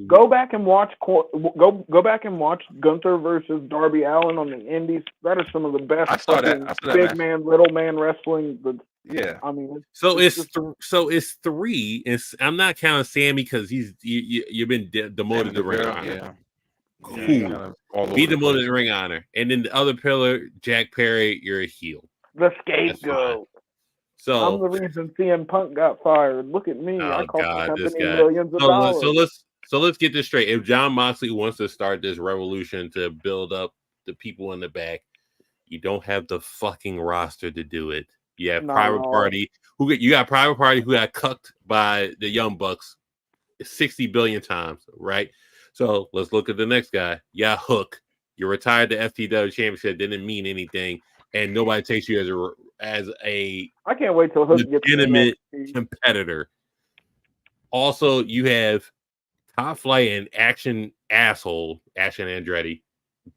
Go back and watch go back and watch Gunther versus Darby Allin on the Indies. That is some of the best. I saw that big man, little man wrestling. Yeah, I mean, it's three. I'm not counting Sammy because you've been demoted to Ring Honor. Yeah. Cool. Be demoted to Ring Honor, and then the other pillar, Jack Perry, you're a heel. The scapegoat. So I'm the reason CM Punk got fired. Look at me. I cost the company millions of dollars. So let's get this straight. If John Moxley wants to start this revolution to build up the people in the back, you don't have the fucking roster to do it. You have Private Party who got cucked by the Young Bucks 60 billion times, right? So let's look at the next guy. Yeah, Hook. You retired the FTW championship, didn't mean anything, and nobody takes you as a I can't wait till Hook gets legitimate competitor. Also, you have Top Flight and Action asshole Action Andretti.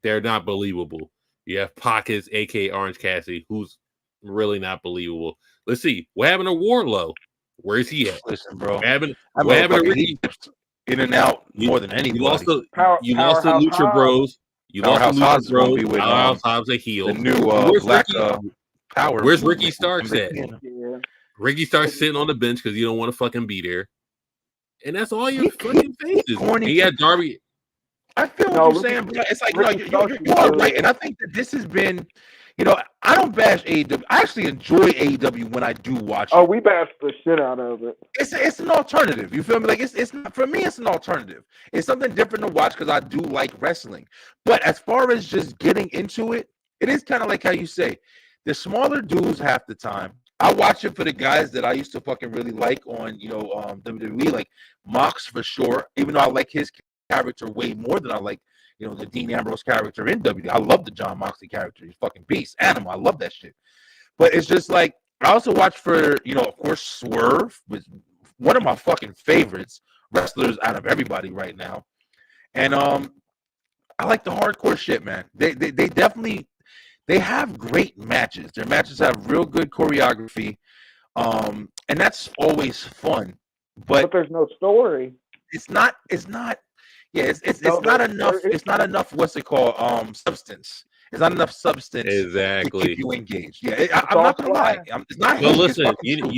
They're not believable. You have Pockets, aka Orange Cassidy, who's really not believable. Let's see what happened to Wardlow. Where's he at? Listen, bro. What happened to Ricky? In and out more than anybody. You lost the Lucha Bros. You lost the Lucha Bros. Powerhouse Hobbs a heel. The new Black Power. Where's Ricky Starks at? Ricky Starks sitting on the bench because you don't want to fucking be there. And that's all your fucking faces. He got Darby. I feel what you're saying, but it's like you are right. And I think that this has been, I don't bash AEW. I actually enjoy AEW when I do watch it. Oh, we bash the shit out of it. It's an alternative. You feel me? Like it's not, for me, it's an alternative. It's something different to watch because I do like wrestling. But as far as just getting into it, it is kind of like how you say, the smaller dudes half the time. I watch it for the guys that I used to fucking really like on, WWE, like Mox for sure. Even though I like his character way more than I like, the Dean Ambrose character in WWE. I love the John Moxley character. He's fucking beast, animal. I love that shit. But it's just like I also watch for, of course, Swerve with one of my fucking favorites wrestlers out of everybody right now. And I like the hardcore shit, man. They definitely they have great matches. Their matches have real good choreography. And that's always fun. But there's no story. It's not yeah, it's not enough. It's not enough. What's it called? Substance. It's not enough substance to Exactly. keep you engaged. Yeah, I'm not gonna lie. It's not. Well, hate, it's listen, fucking true.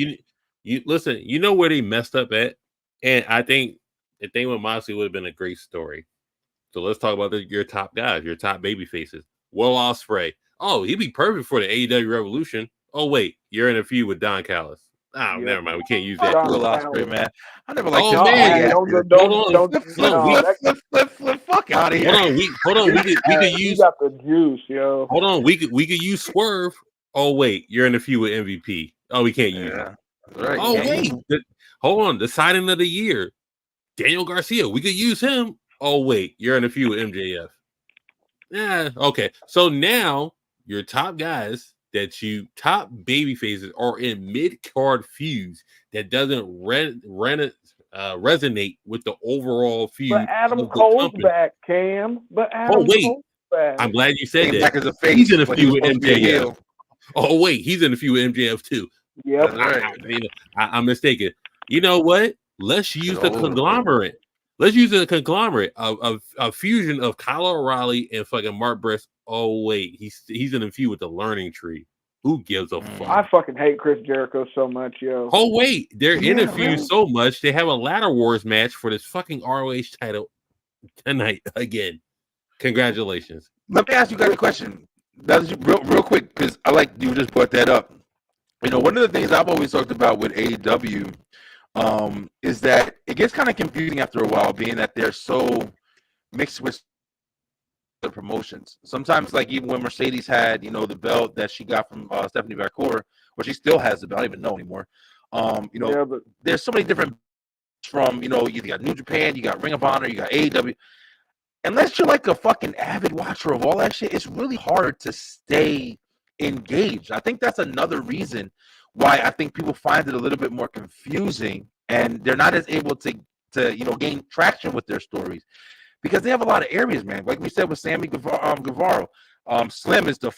you listen. You know where they messed up at, and I think the thing with Moxley would have been a great story. So let's talk about your top guys, your top baby faces. Will Ospreay. Oh, he'd be perfect for the AEW Revolution. Oh wait, you're in a feud with Don Callis. Oh, never mind. We can't use that. Will Ospreay, man. I never liked his man. hold on. Flip, fuck out of here. Hold on. We could use. You got the juice, yo. Hold on. We could use Swerve. Oh wait, you're in a feud with MVP. Oh, we can't use it. Right. Oh wait, hold on. The signing of the year, Daniel Garcia. We could use him. Oh wait, you're in a feud with MJF. Yeah. Okay. So now your top guys that you top baby faces are in mid-card feuds that doesn't resonate with the overall feud. But Adam Cole's back, Cam. But Adam Cole's back. I'm glad you said that. Back as a face, he's in a like feud with he's supposed to be a MJF. heel. Oh wait, he's in a feud with MJF too. Yep. I'm mistaken. You know what? Let's use the conglomerate. Let's use a conglomerate of a fusion of Kyle O'Reilly and fucking Mark Brest. Oh wait, he's in a feud with the Learning Tree. Who gives a fuck? I fucking hate Chris Jericho so much, yo. Oh wait, they're in a feud so much they have a ladder wars match for this fucking ROH title tonight again. Congratulations. Let me ask you guys a question. That's real quick because I like you just brought that up. You know, one of the things I've always talked about with AEW is that it gets kind of confusing after a while, being that they're so mixed with the promotions. Sometimes, like even when Mercedes had, you know, the belt that she got from Stephanie Valcour, or she still has the belt, I don't even know anymore. You know, but there's so many different from, you know, you got New Japan, you got Ring of Honor, you got AEW. Unless you're like a fucking avid watcher of all that shit, it's really hard to stay engaged. I think that's another reason why I think people find it a little bit more confusing and they're not as able to you know, gain traction with their stories because they have a lot of areas, man. Like we said with Sammy Guevara, Slim is the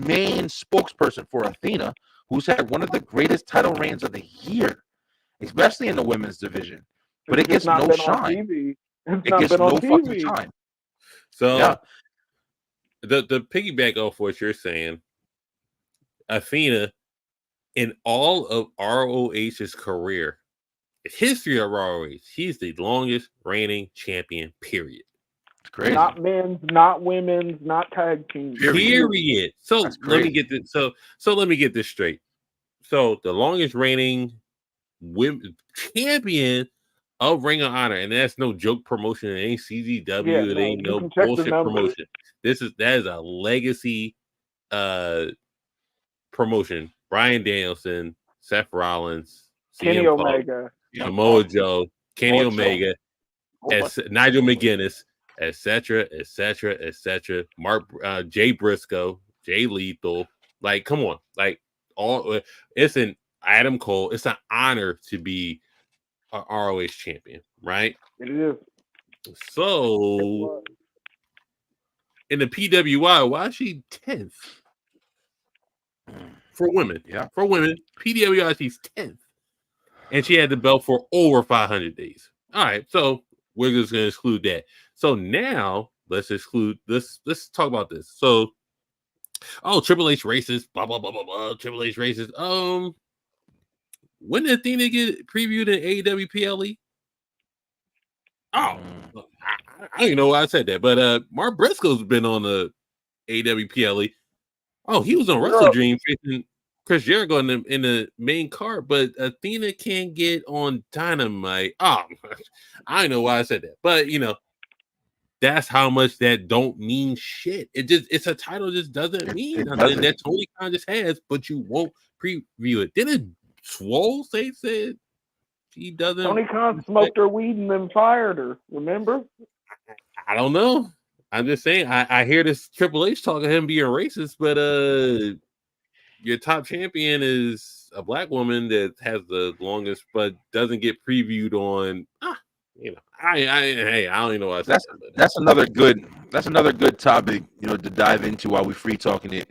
main spokesperson for Athena, who's had one of the greatest title reigns of the year, especially in the women's division. But it gets no shine. It gets no fucking time. So the piggyback off what you're saying, Athena, in all of ROH's career, history of ROH, he's the longest reigning champion, period. It's crazy. Not men's, not women's, not tag teams. Period. So let me get this. So let me get this straight. So the longest reigning women champion of Ring of Honor, and that's no joke promotion. It ain't CZW. It ain't no bullshit promotion. That is a legacy promotion. Bryan Danielson, Seth Rollins, Kenny Omega, Samoa Joe, Kenny Omega, Nigel McGuinness, etc., Mark Jay Briscoe, Jay Lethal. Like, come on, like it's an Adam Cole. It's an honor to be a ROH champion, right? It is. So in the PWI, why is she 10th? For women, for women, PWI, she's 10th. And she had the belt for over 500 days. All right, so we're just going to exclude that. So now let's talk about this. So, Triple H racist, blah, blah, blah, blah, blah, Triple H racist. When did Athena get previewed in AEW PLE? I don't even know why I said that, but Mark Briscoe's been on the AEW PLE. Oh, he was on Wrestle Dream facing Chris Jericho in the main card, but Athena can't get on Dynamite. Oh, I don't know why I said that, but you know, that's how much that don't mean shit. It's a title just doesn't mean nothing that Tony Khan just has, but you won't preview it. Didn't Swole said she doesn't? Tony Khan smoked her weed and then fired her. Remember? I don't know. I'm just saying. I hear this Triple H talking him being racist, but your top champion is a black woman that has the longest but doesn't get previewed on. I don't even know what I said. That's another good topic, to dive into while we free talking it.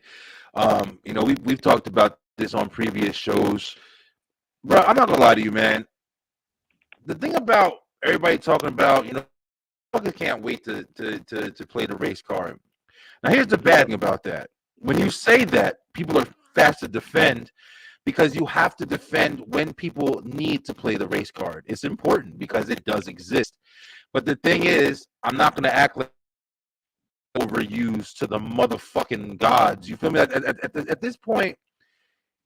We've talked about this on previous shows. Bro, I'm not gonna lie to you, man. The thing about everybody talking about, fuckers can't wait to play the race card. Now, here's the bad thing about that. When you say that, people are fast to defend because you have to defend when people need to play the race card. It's important because it does exist. But the thing is, I'm not going to act like overused to the motherfucking gods. You feel me? At this point,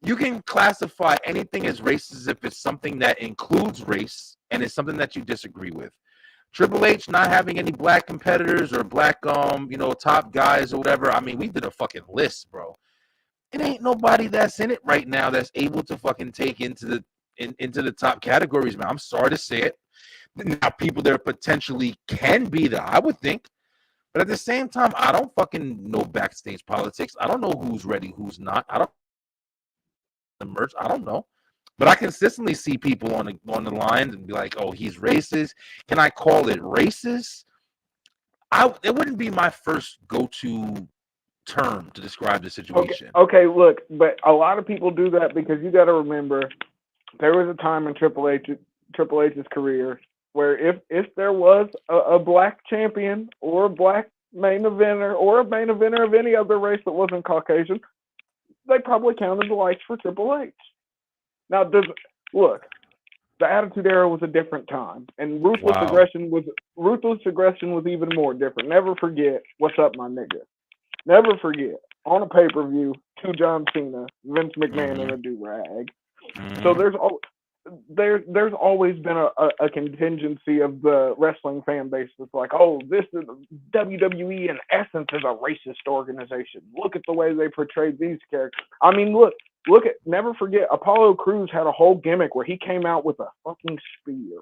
you can classify anything as racist if it's something that includes race and it's something that you disagree with. Triple H not having any black competitors or black, top guys or whatever. I mean, we did a fucking list, bro. It ain't nobody that's in it right now that's able to fucking take into the top categories, man. I'm sorry to say it. Now, people that potentially can be there, I would think. But at the same time, I don't fucking know backstage politics. I don't know who's ready, who's not. I don't the merch. I don't know. But I consistently see people on the line and be like, "Oh, he's racist." Can I call it racist? It wouldn't be my first go-to term to describe the situation. Okay, look, but a lot of people do that because you got to remember there was a time in Triple H's career where if there was a black champion or a black main eventer or a main eventer of any other race that wasn't Caucasian, they probably counted the likes for Triple H. Now, the Attitude Era was a different time, and ruthless aggression was even more different. Never forget, what's up, my nigga? Never forget, on a pay-per-view, to John Cena, Vince McMahon in a do-rag. So there's always been a contingency of the wrestling fan base that's like, oh, this is WWE in essence is a racist organization. Look at the way they portrayed these characters. I mean, never forget, Apollo Crews had a whole gimmick where he came out with a fucking spear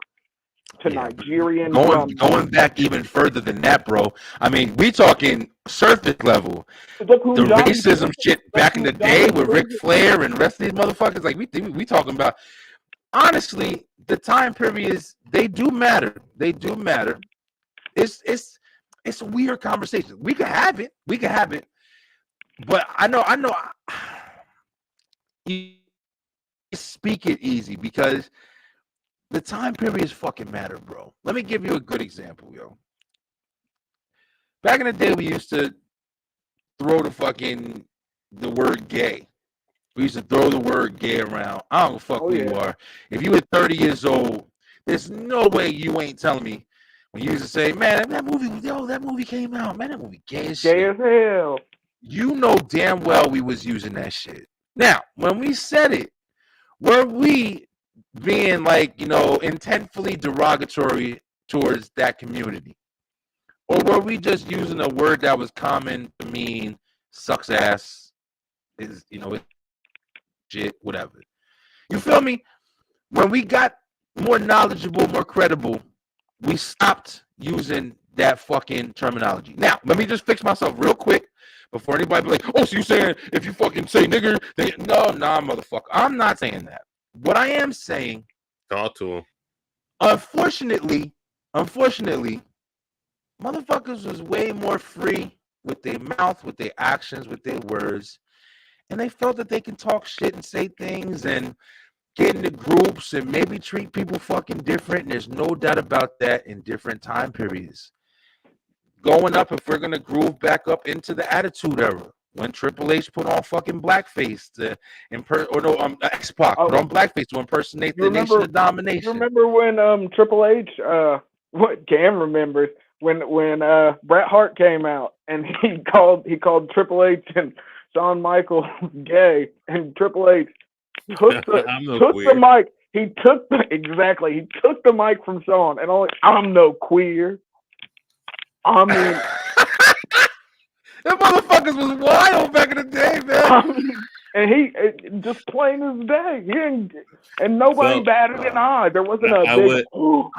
to Nigerian going back even further than that, bro. I mean, we talking surface level. The racism shit back in the day with Ric Flair and the rest of these motherfuckers, like we talking about. Honestly, the time periods, they do matter. They do matter. It's a weird conversation. We could have it. But I know you speak it easy because the time periods fucking matter, bro. Let me give you a good example, yo. Back in the day, we used to throw the word gay. We used to throw the word gay around. I don't fuck who you are. If you were 30 years old, there's no way you ain't telling me when you used to say, man, that movie came out. Man, that movie gay as shit. Gay as hell. You know damn well we was using that shit. Now, when we said it, were we being intentfully derogatory towards that community? Or were we just using a word that was common to mean sucks ass, shit, whatever. You feel me? When we got more knowledgeable, more credible, we stopped using that fucking terminology. Now, let me just fix myself real quick before anybody be like, oh, so you saying if you fucking say nigger, then nah, motherfucker. I'm not saying that. What I am saying, talk to him. Unfortunately, motherfuckers was way more free with their mouth, with their actions, with their words. And they felt that they can talk shit and say things and get into groups and maybe treat people fucking different. And there's no doubt about that in different time periods. Going up, if we're going to groove back up into the Attitude Era, when Triple H put on fucking blackface X-Pac put on blackface to impersonate the Nation of Domination. You remember when Triple H, what Cam remembers, when Bret Hart came out and he called Triple H and Shawn Michaels gay, and Triple H took the mic. He took the mic from Shawn, and I'm no queer. I mean, that motherfuckers was wild back in the day, man. And he just plain as day. He didn't, and nobody batted an eye. There wasn't a big from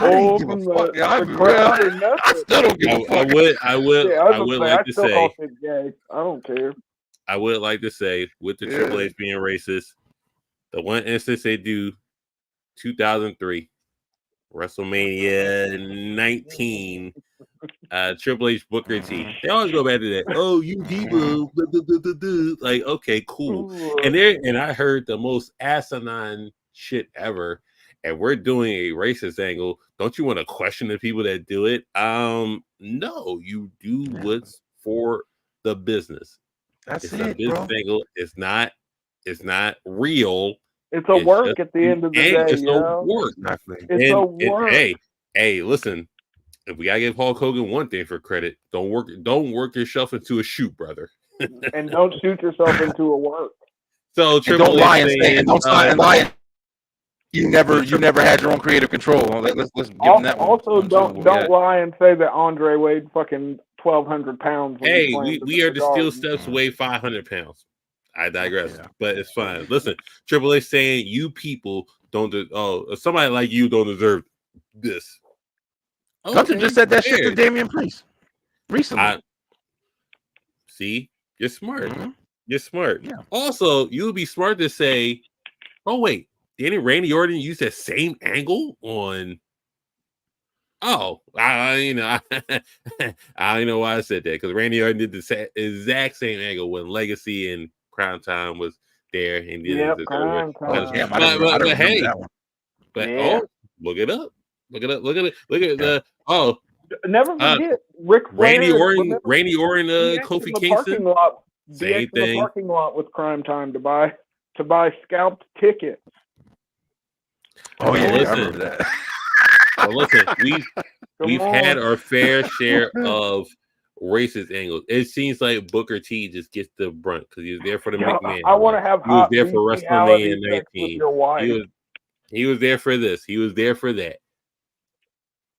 the crowd or nothing. I still don't give a fuck. I would like to say, gay. I don't care. I would like to say, with the Triple H being racist, The one instance they do 2003 WrestleMania 19. Triple H Booker T. They always go back to that. Oh, you people, blah, blah, blah, blah, blah. Like, okay, cool. And I heard the most asinine shit ever. And we're doing a racist angle. Don't you want to question the people that do it? No, you do what's for the business. That's It's a it, business bro. angle. It's not real. It's a work at the end of the day, It's a yo. work. Exactly. It's a work. Hey, listen. If we gotta give Hulk Hogan one thing for credit, don't work yourself into a shoot, brother. And don't shoot yourself into a work. So Triple don't H lie and saying, say, and don't lie. You never had your own creative control. Let's give him that one. Also, don't lie and say that Andre weighed fucking 1,200 pounds. When Hey, he slammed we are the steel Garden. steps weigh 500 pounds. I digress, but it's fine. Listen, Triple H saying you people don't. Somebody like you don't deserve this. Gunter just said that shit to Damian Priest recently. See, you're smart. Mm-hmm. You're smart. Yeah. Also, you would be smart to say, "Oh wait, didn't Randy Orton use that same angle on?" Oh, I don't know why I said that because Randy Orton did the exact same angle when Legacy and Crown Time was there and did it. Crown Time. Damn, I don't remember that one. Oh, look it up. Look at the Never forget Ric Flair. Randy Orton, Kofi Kingston. Same thing. In the parking lot with Crime Time to buy scalped tickets. Oh yeah, listen, I remember that. Well, listen, we've had our fair share of racist angles. It seems like Booker T just gets the brunt because he was there for the McMahon. I want to have. He was there for WrestleMania 19. He was there for this. He was there for that.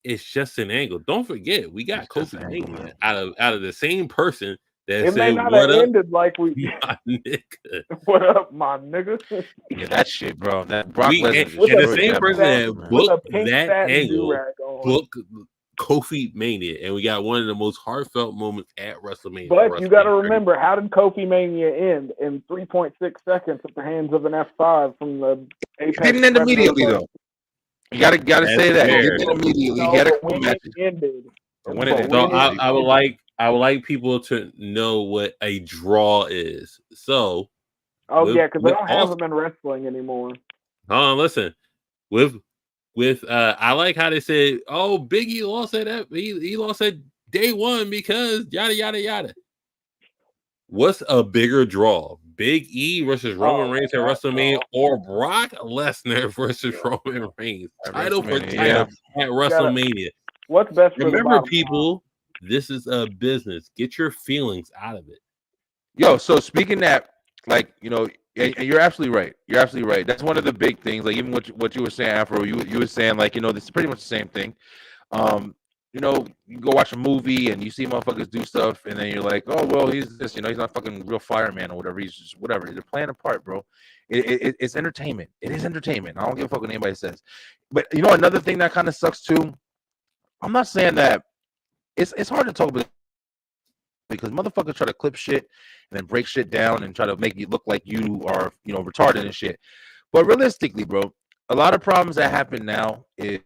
It's just an angle. Don't forget, we got Kofi Mania out of the same person that it said, may not "What have up, ended like we." my nigga? What up, my nigga? Yeah, that shit, bro. That Brock Lesnar. And the same person that booked that angle booked Kofi Mania, and we got one of the most heartfelt moments at WrestleMania. But you got to remember, how did Kofi Mania end? In 3.6 seconds at the hands of an F5 from the Apex. It didn't end immediately though. You gotta say that. It didn't end immediately. No, he had a when match. it ended. When it ended. So I would like people to know what a draw is. So because they don't have them in wrestling anymore. Listen, with I like how they said, "Oh, Biggie lost at he lost at day one because yada yada yada." What's a bigger draw, Big E versus Roman Reigns at WrestleMania, or Brock Lesnar versus Roman Reigns? Title for title at WrestleMania. What's best? Remember, people, this is a business. Get your feelings out of it. Yo, so speaking that, like, you know, and you're absolutely right. You're absolutely right. That's one of the big things. Like even what you were saying, Afro, you were saying, like, you know, this is pretty much the same thing. You know, you go watch a movie and you see motherfuckers do stuff, and then you're like, oh well, he's this, you know, he's not fucking real fireman or whatever. He's just whatever. They're playing a part, bro. It's entertainment. It is entertainment. I don't give a fuck what anybody says. But you know, another thing that kind of sucks too. I'm not saying that it's hard to talk about because motherfuckers try to clip shit and then break shit down and try to make you look like you are, you know, retarded and shit. But realistically, bro, a lot of problems that happen now is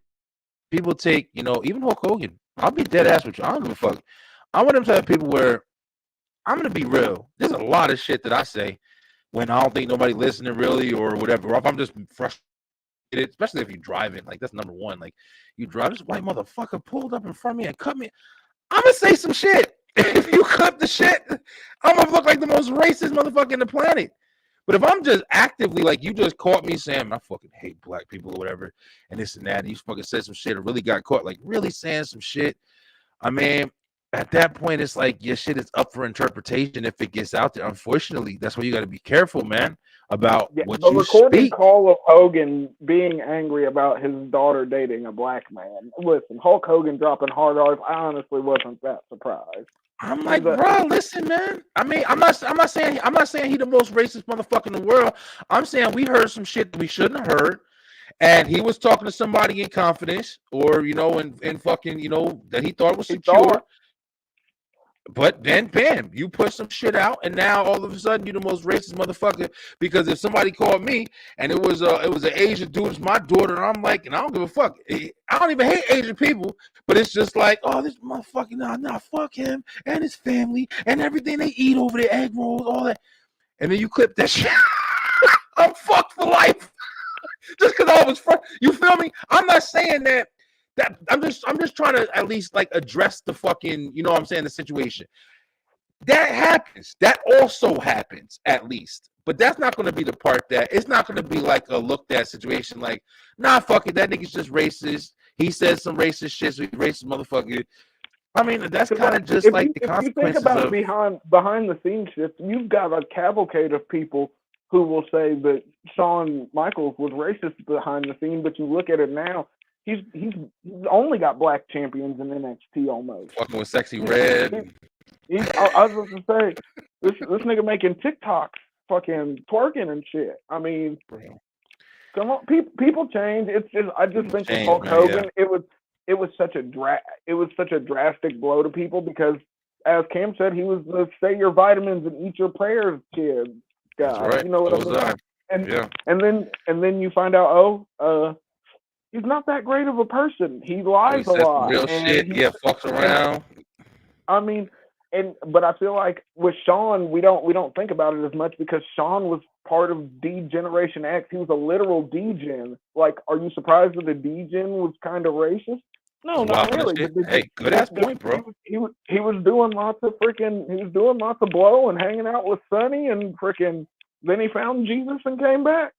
people take, you know, even Hulk Hogan. I'll be dead ass with you. I don't give a fuck. I want them to have people where I'm gonna be real. There's a lot of shit that I say when I don't think nobody listening really or whatever. Or if I'm just frustrated, especially if you're driving. Like that's number one. Like you drive, this white motherfucker pulled up in front of me and cut me. I'm gonna say some shit. If you cut the shit, I'm gonna look like the most racist motherfucker in the planet. But if I'm just actively, like, you just caught me saying, I fucking hate black people or whatever, and this and that, and you fucking said some shit or really got caught, like, really saying some shit, I mean, at that point, it's like your shit is up for interpretation if it gets out there. Unfortunately, that's why you got to be careful, man, about what you speak. The recorded call of Hogan being angry about his daughter dating a black man. Listen, Hulk Hogan dropping hard R's, I honestly wasn't that surprised. I'm like, bro, listen, man. I mean, I'm not saying he the most racist motherfucker in the world. I'm saying we heard some shit that we shouldn't have heard, and he was talking to somebody in confidence, or you know, in fucking, you know, that he thought was secure. But then, bam, you put some shit out, and now all of a sudden you're the most racist motherfucker. Because if somebody called me and it was an Asian dude, it's my daughter, and I'm like, and I don't give a fuck. I don't even hate Asian people, but it's just like, oh, this motherfucker, nah, fuck him and his family and everything they eat over there, egg rolls, all that. And then you clip that shit. I'm fucked for life. Just because I was you feel me? I'm not saying that I'm just trying to at least like address the fucking, you know what I'm saying, the situation. That happens. That also happens at least. But that's not going to be the part that it's not going to be like a looked at situation like, nah, fuck it, that nigga's just racist. He says some racist shit, so he's racist motherfucker. I mean, that's kind of just like the consequences if you think about behind the scenes shit, you've got a cavalcade of people who will say that Shawn Michaels was racist behind the scene, but you look at it now, he's only got black champions in NXT almost. Fucking with Sexy Red. I was going to say, this nigga making TikToks, fucking twerking and shit. I mean, come on, people change. It's just I just think with Hulk Hogan, it was such a drastic blow to people because, as Cam said, he was the say your vitamins and eat your prayers kid guy. Right. You know what I mean? And then you find out, he's not that great of a person. He lies a lot. Real shit. Fucks around. I mean, but I feel like with Shawn, we don't think about it as much because Shawn was part of D-Generation X. He was a literal D-Gen. Like, are you surprised that the D-Gen was kind of racist? No, not really. Hey, good ass point, bro. He was doing lots of blow and hanging out with Sonny and freaking. Then he found Jesus and came back.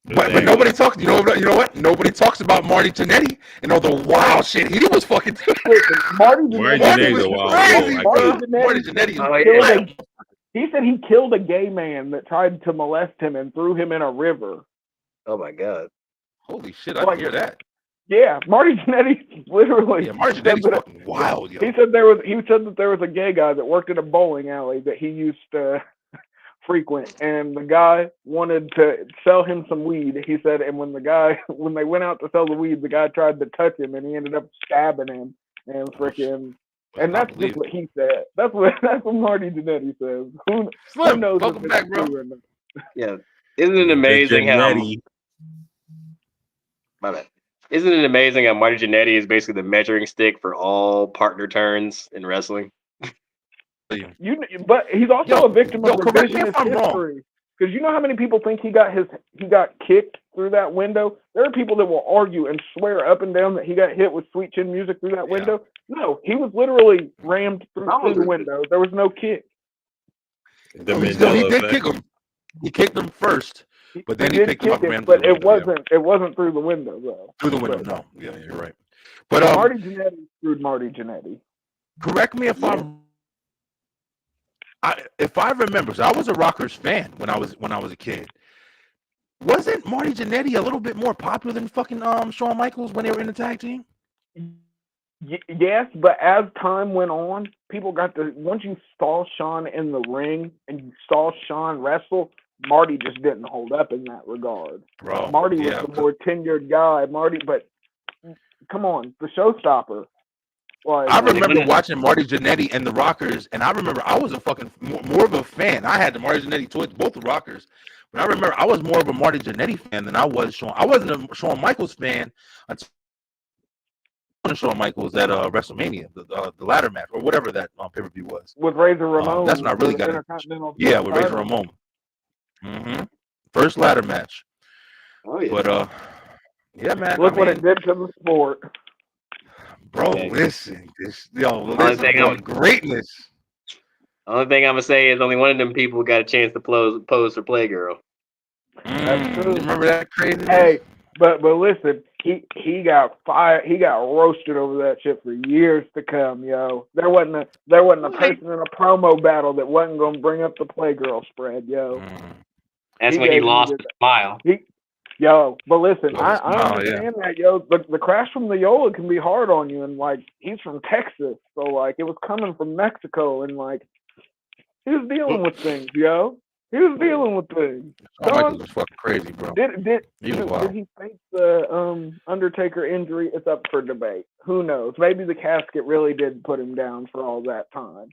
But nobody talks. You know what? Nobody talks about Marty Jannetty and all the wild shit he was fucking doing. Marty Jannetty was crazy, bro. Marty Jannetty. He said he killed a gay man that tried to molest him and threw him in a river. Oh my god! Holy shit! I didn't hear that. Yeah, Marty Jannetty literally. Yeah, Marty Jannetty's fucking wild, yo. He said that there was a gay guy that worked at a bowling alley that he used to frequent, and the guy wanted to sell him some weed. He said, and when they went out to sell the weed, the guy tried to touch him, and he ended up stabbing him and freaking. And that's just what he said. That's what Marty Jannetty says. Who knows? Welcome back, bro. Yeah, isn't it amazing how? My bad. Isn't it amazing how Marty Jannetty is basically the measuring stick for all partner turns in wrestling? But he's also a victim of revisionist history. Because you know how many people think he got kicked through that window? There are people that will argue and swear up and down that he got hit with Sweet Chin Music through that window. No, he was literally rammed through the window. There was no kick. He did kick him. He kicked him first, but then he picked him up and ran through the window. It wasn't through the window though. Through the window, no. Yeah, you're right. But Marty Jannetty screwed Marty Jannetty. Correct me if if I remember, so I was a Rockers fan when I was a kid. Wasn't Marty Jannetty a little bit more popular than fucking Shawn Michaels when they were in the tag team? Yes, but as time went on, people got to once you saw Shawn in the ring and you saw Shawn wrestle, Marty just didn't hold up in that regard. Bro, Marty was the more tenured guy. But come on, the showstopper. Like, I remember watching Marty Jannetty and the Rockers, and I remember I was a fucking more of a fan. I had the Marty Jannetty toys, both the Rockers, but I remember I was more of a Marty Jannetty fan than I was Shawn. I wasn't a Shawn Michaels fan until Shawn Michaels at WrestleMania, the ladder match or whatever that pay-per-view was. With Razor Ramon. That's when I really got it. Yeah, with Razor Ramon. First ladder match. Oh yeah. But yeah, man. Look what it did to the sport. Bro, listen, this greatness. The only thing I'm gonna say is only one of them people got a chance to pose for Playgirl. That's true. Remember that crazy? Hey, but listen, he got fired. He got roasted over that shit for years to come, yo. There wasn't a person in a promo battle that wasn't gonna bring up the Playgirl spread, yo. That's when he lost the smile. But listen, I understand that, yo. But the crash from the Yola can be hard on you, and like he's from Texas, so like it was coming from Mexico, and like he was dealing with things, yo. He was dealing with things. Michael was fucking crazy, bro. Did he face the Undertaker injury? It's up for debate. Who knows? Maybe the casket really did put him down for all that time.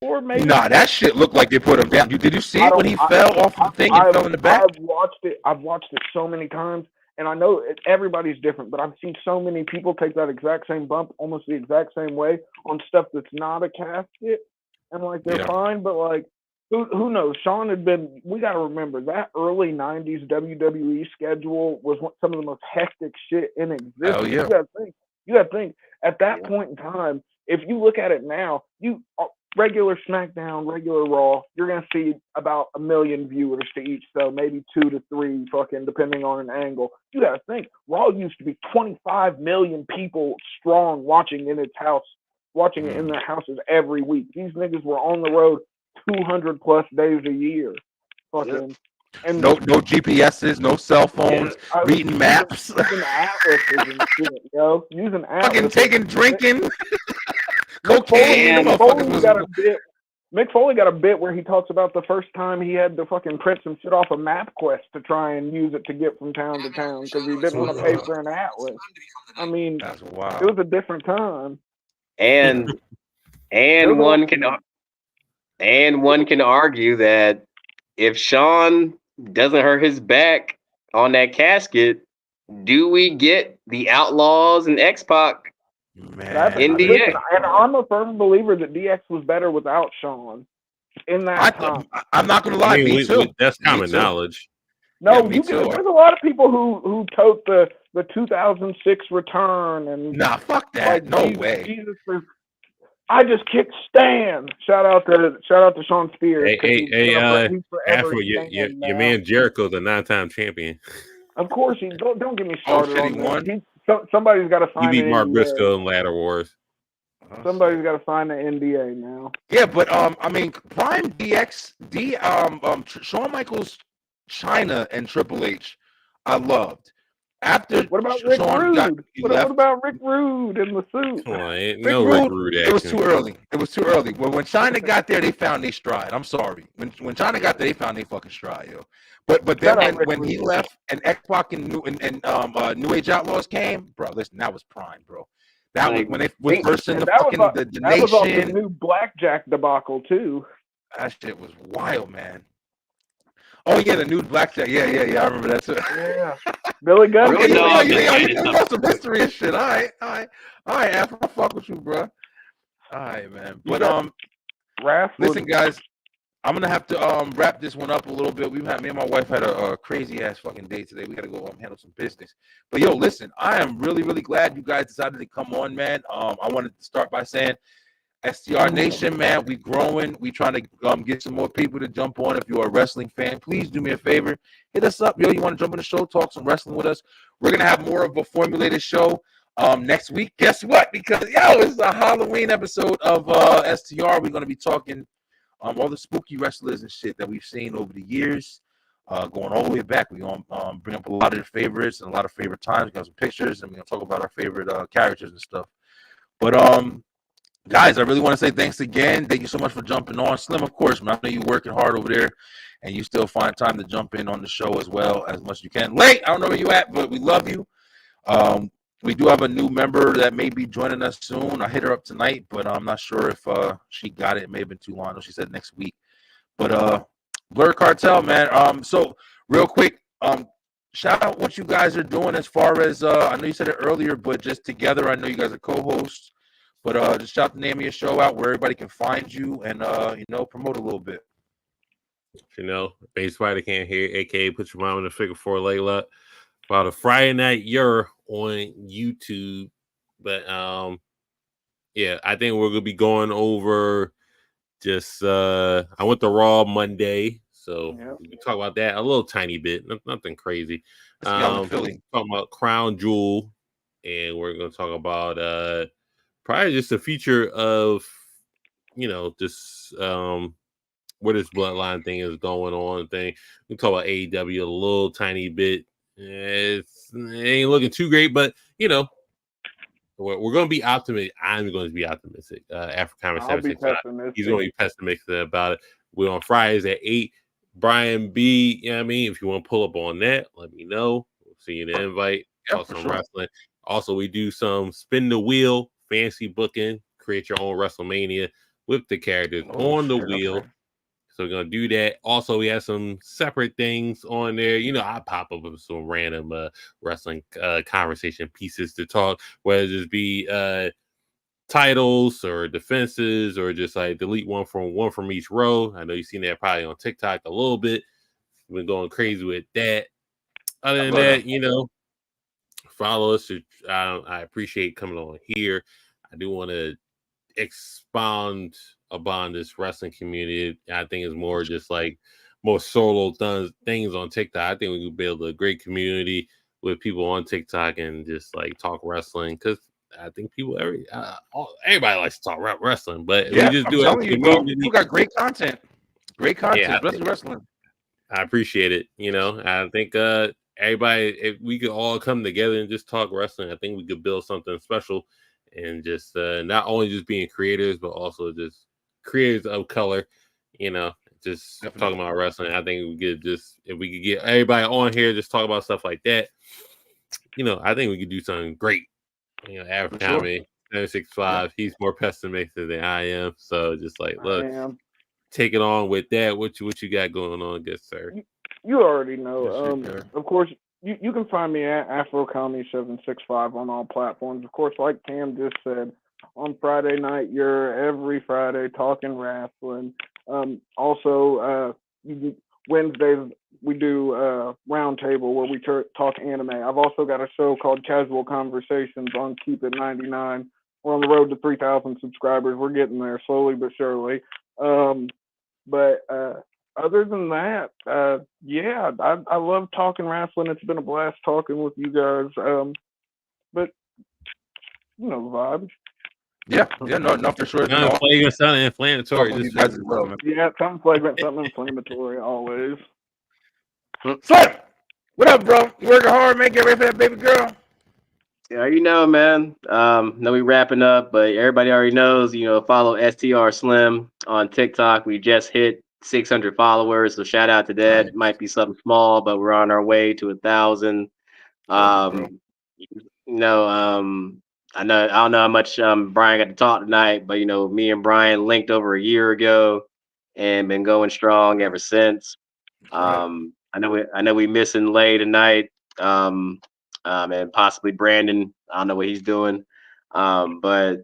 Or maybe Nah, that shit looked like they put him down. Did you see it when he fell off the thing and fell in the back? I've watched it. I've watched it so many times, and I know everybody's different, but I've seen so many people take that exact same bump, almost the exact same way on stuff that's not a casket, and like they're Yeah. fine. But like, who knows? Sean had been. We got to remember that early '90s WWE schedule was some of the most hectic shit in existence. Hell yeah. You got to think. At that point in time, if you look at it now, regular SmackDown, regular Raw, you're gonna see about 1 million viewers to each, so maybe 2 to 3, fucking depending on an angle. You gotta think, Raw used to be 25 million people strong watching in its house, watching it in their houses every week. These niggas were on the road 200 plus days a year, fucking. And no GPSs, no cell phones, reading maps, using atlases and shit, yo. Using atlases. fucking drinking, cocaine. Mick Foley got a bit where he talks about the first time he had to fucking print some shit off a MapQuest to try and use it to get from town to town because he didn't want to pay for an atlas. I mean, that's wild. It was a different time. And one can argue that if Sean doesn't hurt his back on that casket, do we get the Outlaws and X-Pac in DX? Listen, and I'm a firm believer that DX was better without Sean in that time. I'm not going to lie, me too. That's common knowledge. No, there's a lot of people who tote the 2006 return and nah, fuck that. No way. I just kicked Stan. Shout out to Sean Spears. Afro, your man Jericho's a 9-time champion. Of course, don't get me started on that. Somebody's got to sign. He beat Mark Briscoe in Ladder Wars. Somebody's got to sign the NDA now. Yeah, but I mean, Prime DX, Shawn Michaels, China, and Triple H, I loved. After what about Rick Rude? What about Rick Rude in the suit? Come on, ain't no Rick Rude action. It was too early. It was too early. When China got there, they found their stride. I'm sorry. When China got there, they found their fucking stride, yo. But then when he left and X-Pac and New Age Outlaws came, bro, listen, that was prime, bro. That was when they was versing the fucking the nation. That was off the new Blackjack debacle too. That shit was wild, man. Oh yeah, the new Blackjack. Yeah. I remember that too. Yeah, Billy Gunn. You know some history and shit. All right. Afro, I fuck with you, bro. All right, man. But listen, guys, I'm gonna have to wrap this one up a little bit. Me and my wife had a crazy ass fucking day today. We gotta go handle some business. But yo, listen, I am really, really glad you guys decided to come on, man. I wanted to start by saying, STR Nation, man, we growing. We trying to get some more people to jump on. If you're a wrestling fan, please do me a favor. Hit us up, yo. You want to jump on the show, talk some wrestling with us? We're going to have more of a formulated show next week. Guess what? Because, it's a Halloween episode of STR. We're going to be talking all the spooky wrestlers and shit that we've seen over the years, going all the way back. We're going to bring up a lot of the favorites and a lot of favorite times. We got some pictures, and we're going to talk about our favorite characters and stuff. But, guys, I really want to say thanks again. Thank you so much for jumping on. Slim, of course, man. I know you're working hard over there, and you still find time to jump in on the show as well as much as you can. Late, I don't know where you at, but we love you. We do have a new member that may be joining us soon. I hit her up tonight, but I'm not sure if she got it. It may have been too long. She said next week. But Blur Cartel, man. So real quick, shout out what you guys are doing as far as I know you said it earlier, but just together. I know you guys are co-hosts. But just shout the name of your show out where everybody can find you and, promote a little bit. Base Fighter Can't Hear, a.k.a. Put Your Mom in the Figure 4 Leg Lock. About a Friday night, you're on YouTube. But, I think we're going to be going over just, I went to Raw Monday. So we can talk about that a little tiny bit. Nothing crazy. Talking about Crown Jewel. And we're going to talk about... probably just a feature of, just where this bloodline thing is going on. We talk about AEW a little tiny bit. It ain't looking too great, but we're going to be optimistic. I'm going to be optimistic. After conversation, he's going to be pessimistic about it. We're on Fridays at 8. Brian B. If you want to pull up on that, let me know. We'll see you in the invite. Talk some wrestling. Also, we do some spin the wheel. Fancy booking, create your own WrestleMania. with the characters Oh, on the shit, wheel. okay. So we're gonna do that. Also, we have some separate things on there. You know, I pop up with some random wrestling conversation pieces to talk, whether it just be titles or defenses or just like delete one from each row. I know you've seen that probably on TikTok a little bit. We've been going crazy with that. Other I than love that. that, you know, follow us. I appreciate coming on here. I do want to expound upon this wrestling community. I think it's more just like more solo things on TikTok. I think we could build a great community with people on TikTok and just like talk wrestling because I think everybody likes to talk wrestling, but we Yeah, just I'm do it as telling a you, bro. community. You got great content. Great content, Yeah, especially wrestling. I appreciate it. You know, I think everybody, if we could all come together and just talk wrestling, I think we could build something special and just not only just being creators, but also just creators of color, you know, just Definitely. talking about wrestling. I think we could just, if we could get everybody on here, just talk about stuff like that, you know, I think we could do something great. You know, average For sure. Tommy, 765, he's more pessimistic than I am. So just like, I look, am. take it on with that. What you got going on, good sir? You already Yes, know. sir. Of course, you can find me at AfroComedy765 on all platforms. Of course, like Cam just said, on Friday night, you're every Friday talking wrestling. Also, Wednesdays we do Roundtable where we talk anime. I've also got a show called Casual Conversations on Keep It 99. We're on the road to 3,000 subscribers. We're getting there slowly but surely. But other than that, yeah, I love talking wrestling. It's been a blast talking with you guys. But you know the vibes. Yeah, no, for sure. You No, know, flagrant, something inflammatory. talking with you Just guys as well, man. Yeah, something flagrant, something inflammatory, always. Slim, what up, bro? You working hard, man? Get ready for that baby girl. Yeah, you know, man. Know we wrapping up, but everybody already knows. You know, follow STR Slim on TikTok. We just hit 600 followers, so shout out to that. Nice. Might be something small, but we're on our way to 1,000. Bro. You know, I don't know how much Brian got to talk tonight, but you know, me and Brian linked over a year ago and been going strong ever since. Right. I know we missing Lay tonight. And possibly Brandon. I don't know what he's doing. But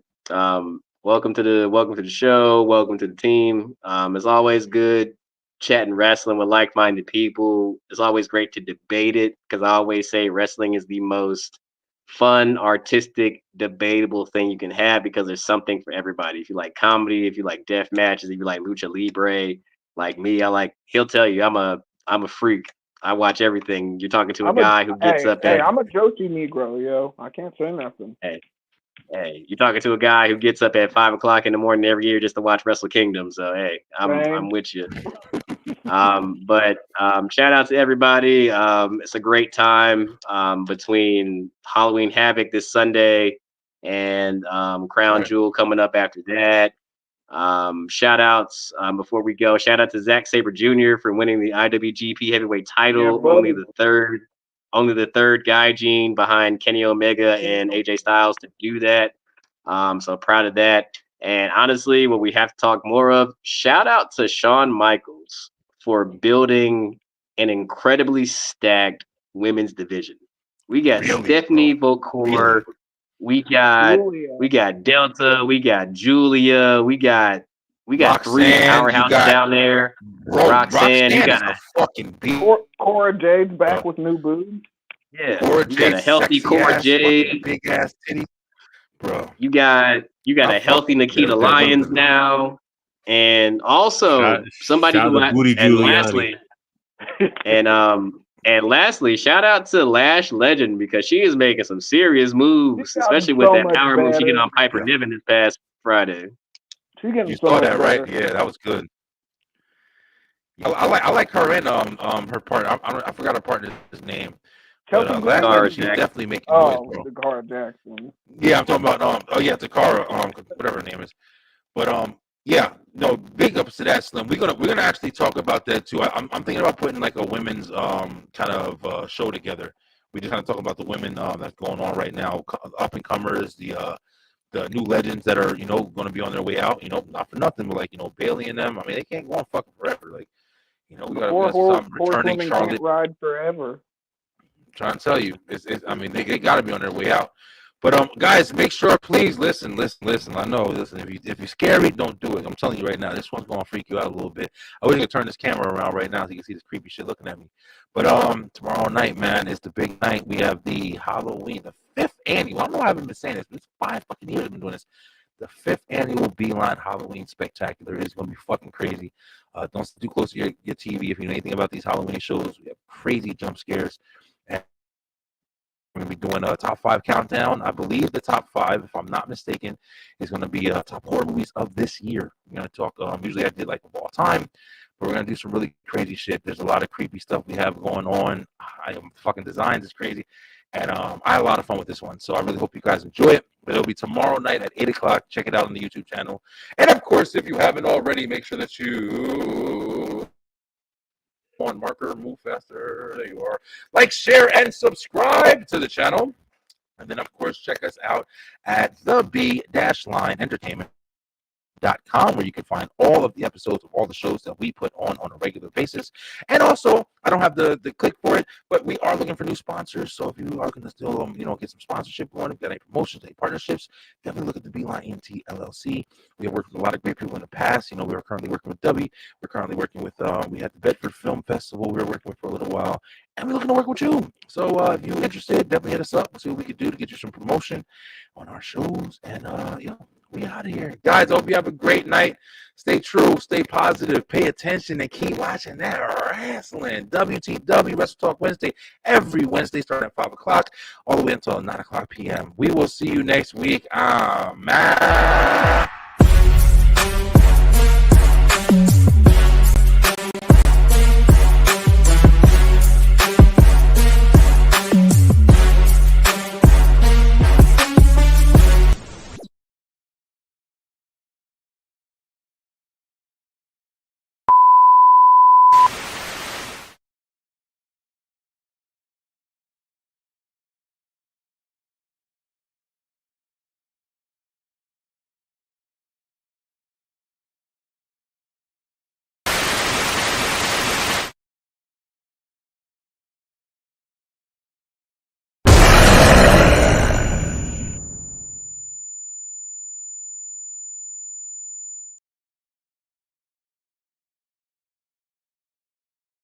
welcome to the show. Welcome to the team. It's always good chatting wrestling with like-minded people. It's always great to debate it because I always say wrestling is the most fun, artistic, debatable thing you can have because there's something for everybody. If you like comedy, if you like death matches, if you like lucha libre, like me, he'll tell you I'm a freak. I watch everything. You're talking to a guy who gets up at I'm a Joshi Negro, yo. I can't say nothing. hey, you're talking to a guy who gets up at 5 o'clock in the morning every year just to watch Wrestle Kingdom. So hey, I'm with you. But shout out to everybody. It's a great time between Halloween Havoc this Sunday and Crown Jewel coming up after that. Shout outs before we go. Shout out to Zack Sabre Jr. for winning the IWGP Heavyweight title. Yeah, only the third guy gene behind Kenny Omega and AJ Styles to do that. So proud of that. And honestly, what we have to talk more of, shout out to Shawn Michaels for building an incredibly stacked women's division. We got Stephanie Bokor. We got Delta. We got Julia. We got Roxanne, three powerhouses down there. Bro, Roxanne. You got a fucking beat. Cora Jade's back with new boobs. Yeah, Cora you got a healthy Cora Jade. Big ass titty, bro. You got a healthy Nikita Lyons now, and also somebody shout who out to Booty and Giuliani. lastly, shout out to Lash Legend because she is making some serious moves, especially with that power move she did on Piper Niven this past Friday. You saw that, right? Yeah, that was good. I like her and her partner. I forgot her partner's name. But Lash she's definitely making noise, bro. Takara Jackson. Yeah, I'm talking about Takara, whatever her name is. But yeah, no, big ups to that, Slim. We're gonna actually talk about that too. I'm thinking about putting like a women's kind of show together. We just kind of talk about the women that's going on right now, up and comers, the the new legends that are, going to be on their way out, not for nothing, but like, Bailey and them. I mean, they can't go on fucking forever. Like, we got some returning horsewomen Charlotte. can't ride forever. I'm trying to tell you, I mean, they got to be on their way out. But guys, make sure, please listen. I know, listen. If you're scary, don't do it. I'm telling you right now, this one's gonna freak you out a little bit. I wish I could turn this camera around right now so you can see this creepy shit looking at me. But tomorrow night, man, is the big night. We have the Halloween, the 5th annual. I don't know why I haven't been saying this. It's 5 fucking years I've been doing this. The 5th annual Beeline Halloween Spectacular is gonna be fucking crazy. Don't sit too close to your TV if you know anything about these Halloween shows. We have crazy jump scares. We're going to be doing a top 5 countdown. I believe the top 5, if I'm not mistaken, is going to be top horror movies of this year. We're going to talk, usually I did like of all time, but we're going to do some really crazy shit. There's a lot of creepy stuff we have going on. Fucking designs is crazy. And I had a lot of fun with this one. So I really hope you guys enjoy it. But it'll be tomorrow night at 8 o'clock. Check it out on the YouTube channel. And of course, if you haven't already, make sure that you... on marker, move faster. There you are. Like, share, and subscribe to the channel. And then, of course, check us out at the B-Line Entertainment.com, where you can find all of the episodes of all the shows that we put on a regular basis. And also, I don't have the click for it, but we are looking for new sponsors. So if you are going to still, get some sponsorship going, if you got any promotions, any partnerships, definitely look at the Beeline ENT LLC. We have worked with a lot of great people in the past. We are currently working with W. We're currently working with, we had the Bedford Film Festival we were working with for a little while. And we're looking to work with you. So if you're interested, definitely hit us up. We'll see what we can do to get you some promotion on our shows. And, we out of here. Guys, I hope you have a great night. Stay true, stay positive, pay attention, and keep watching that wrestling. WTW, Wrestletalk Wednesday, every Wednesday starting at 5 o'clock, all the way until 9 o'clock p.m. We will see you next week. Man.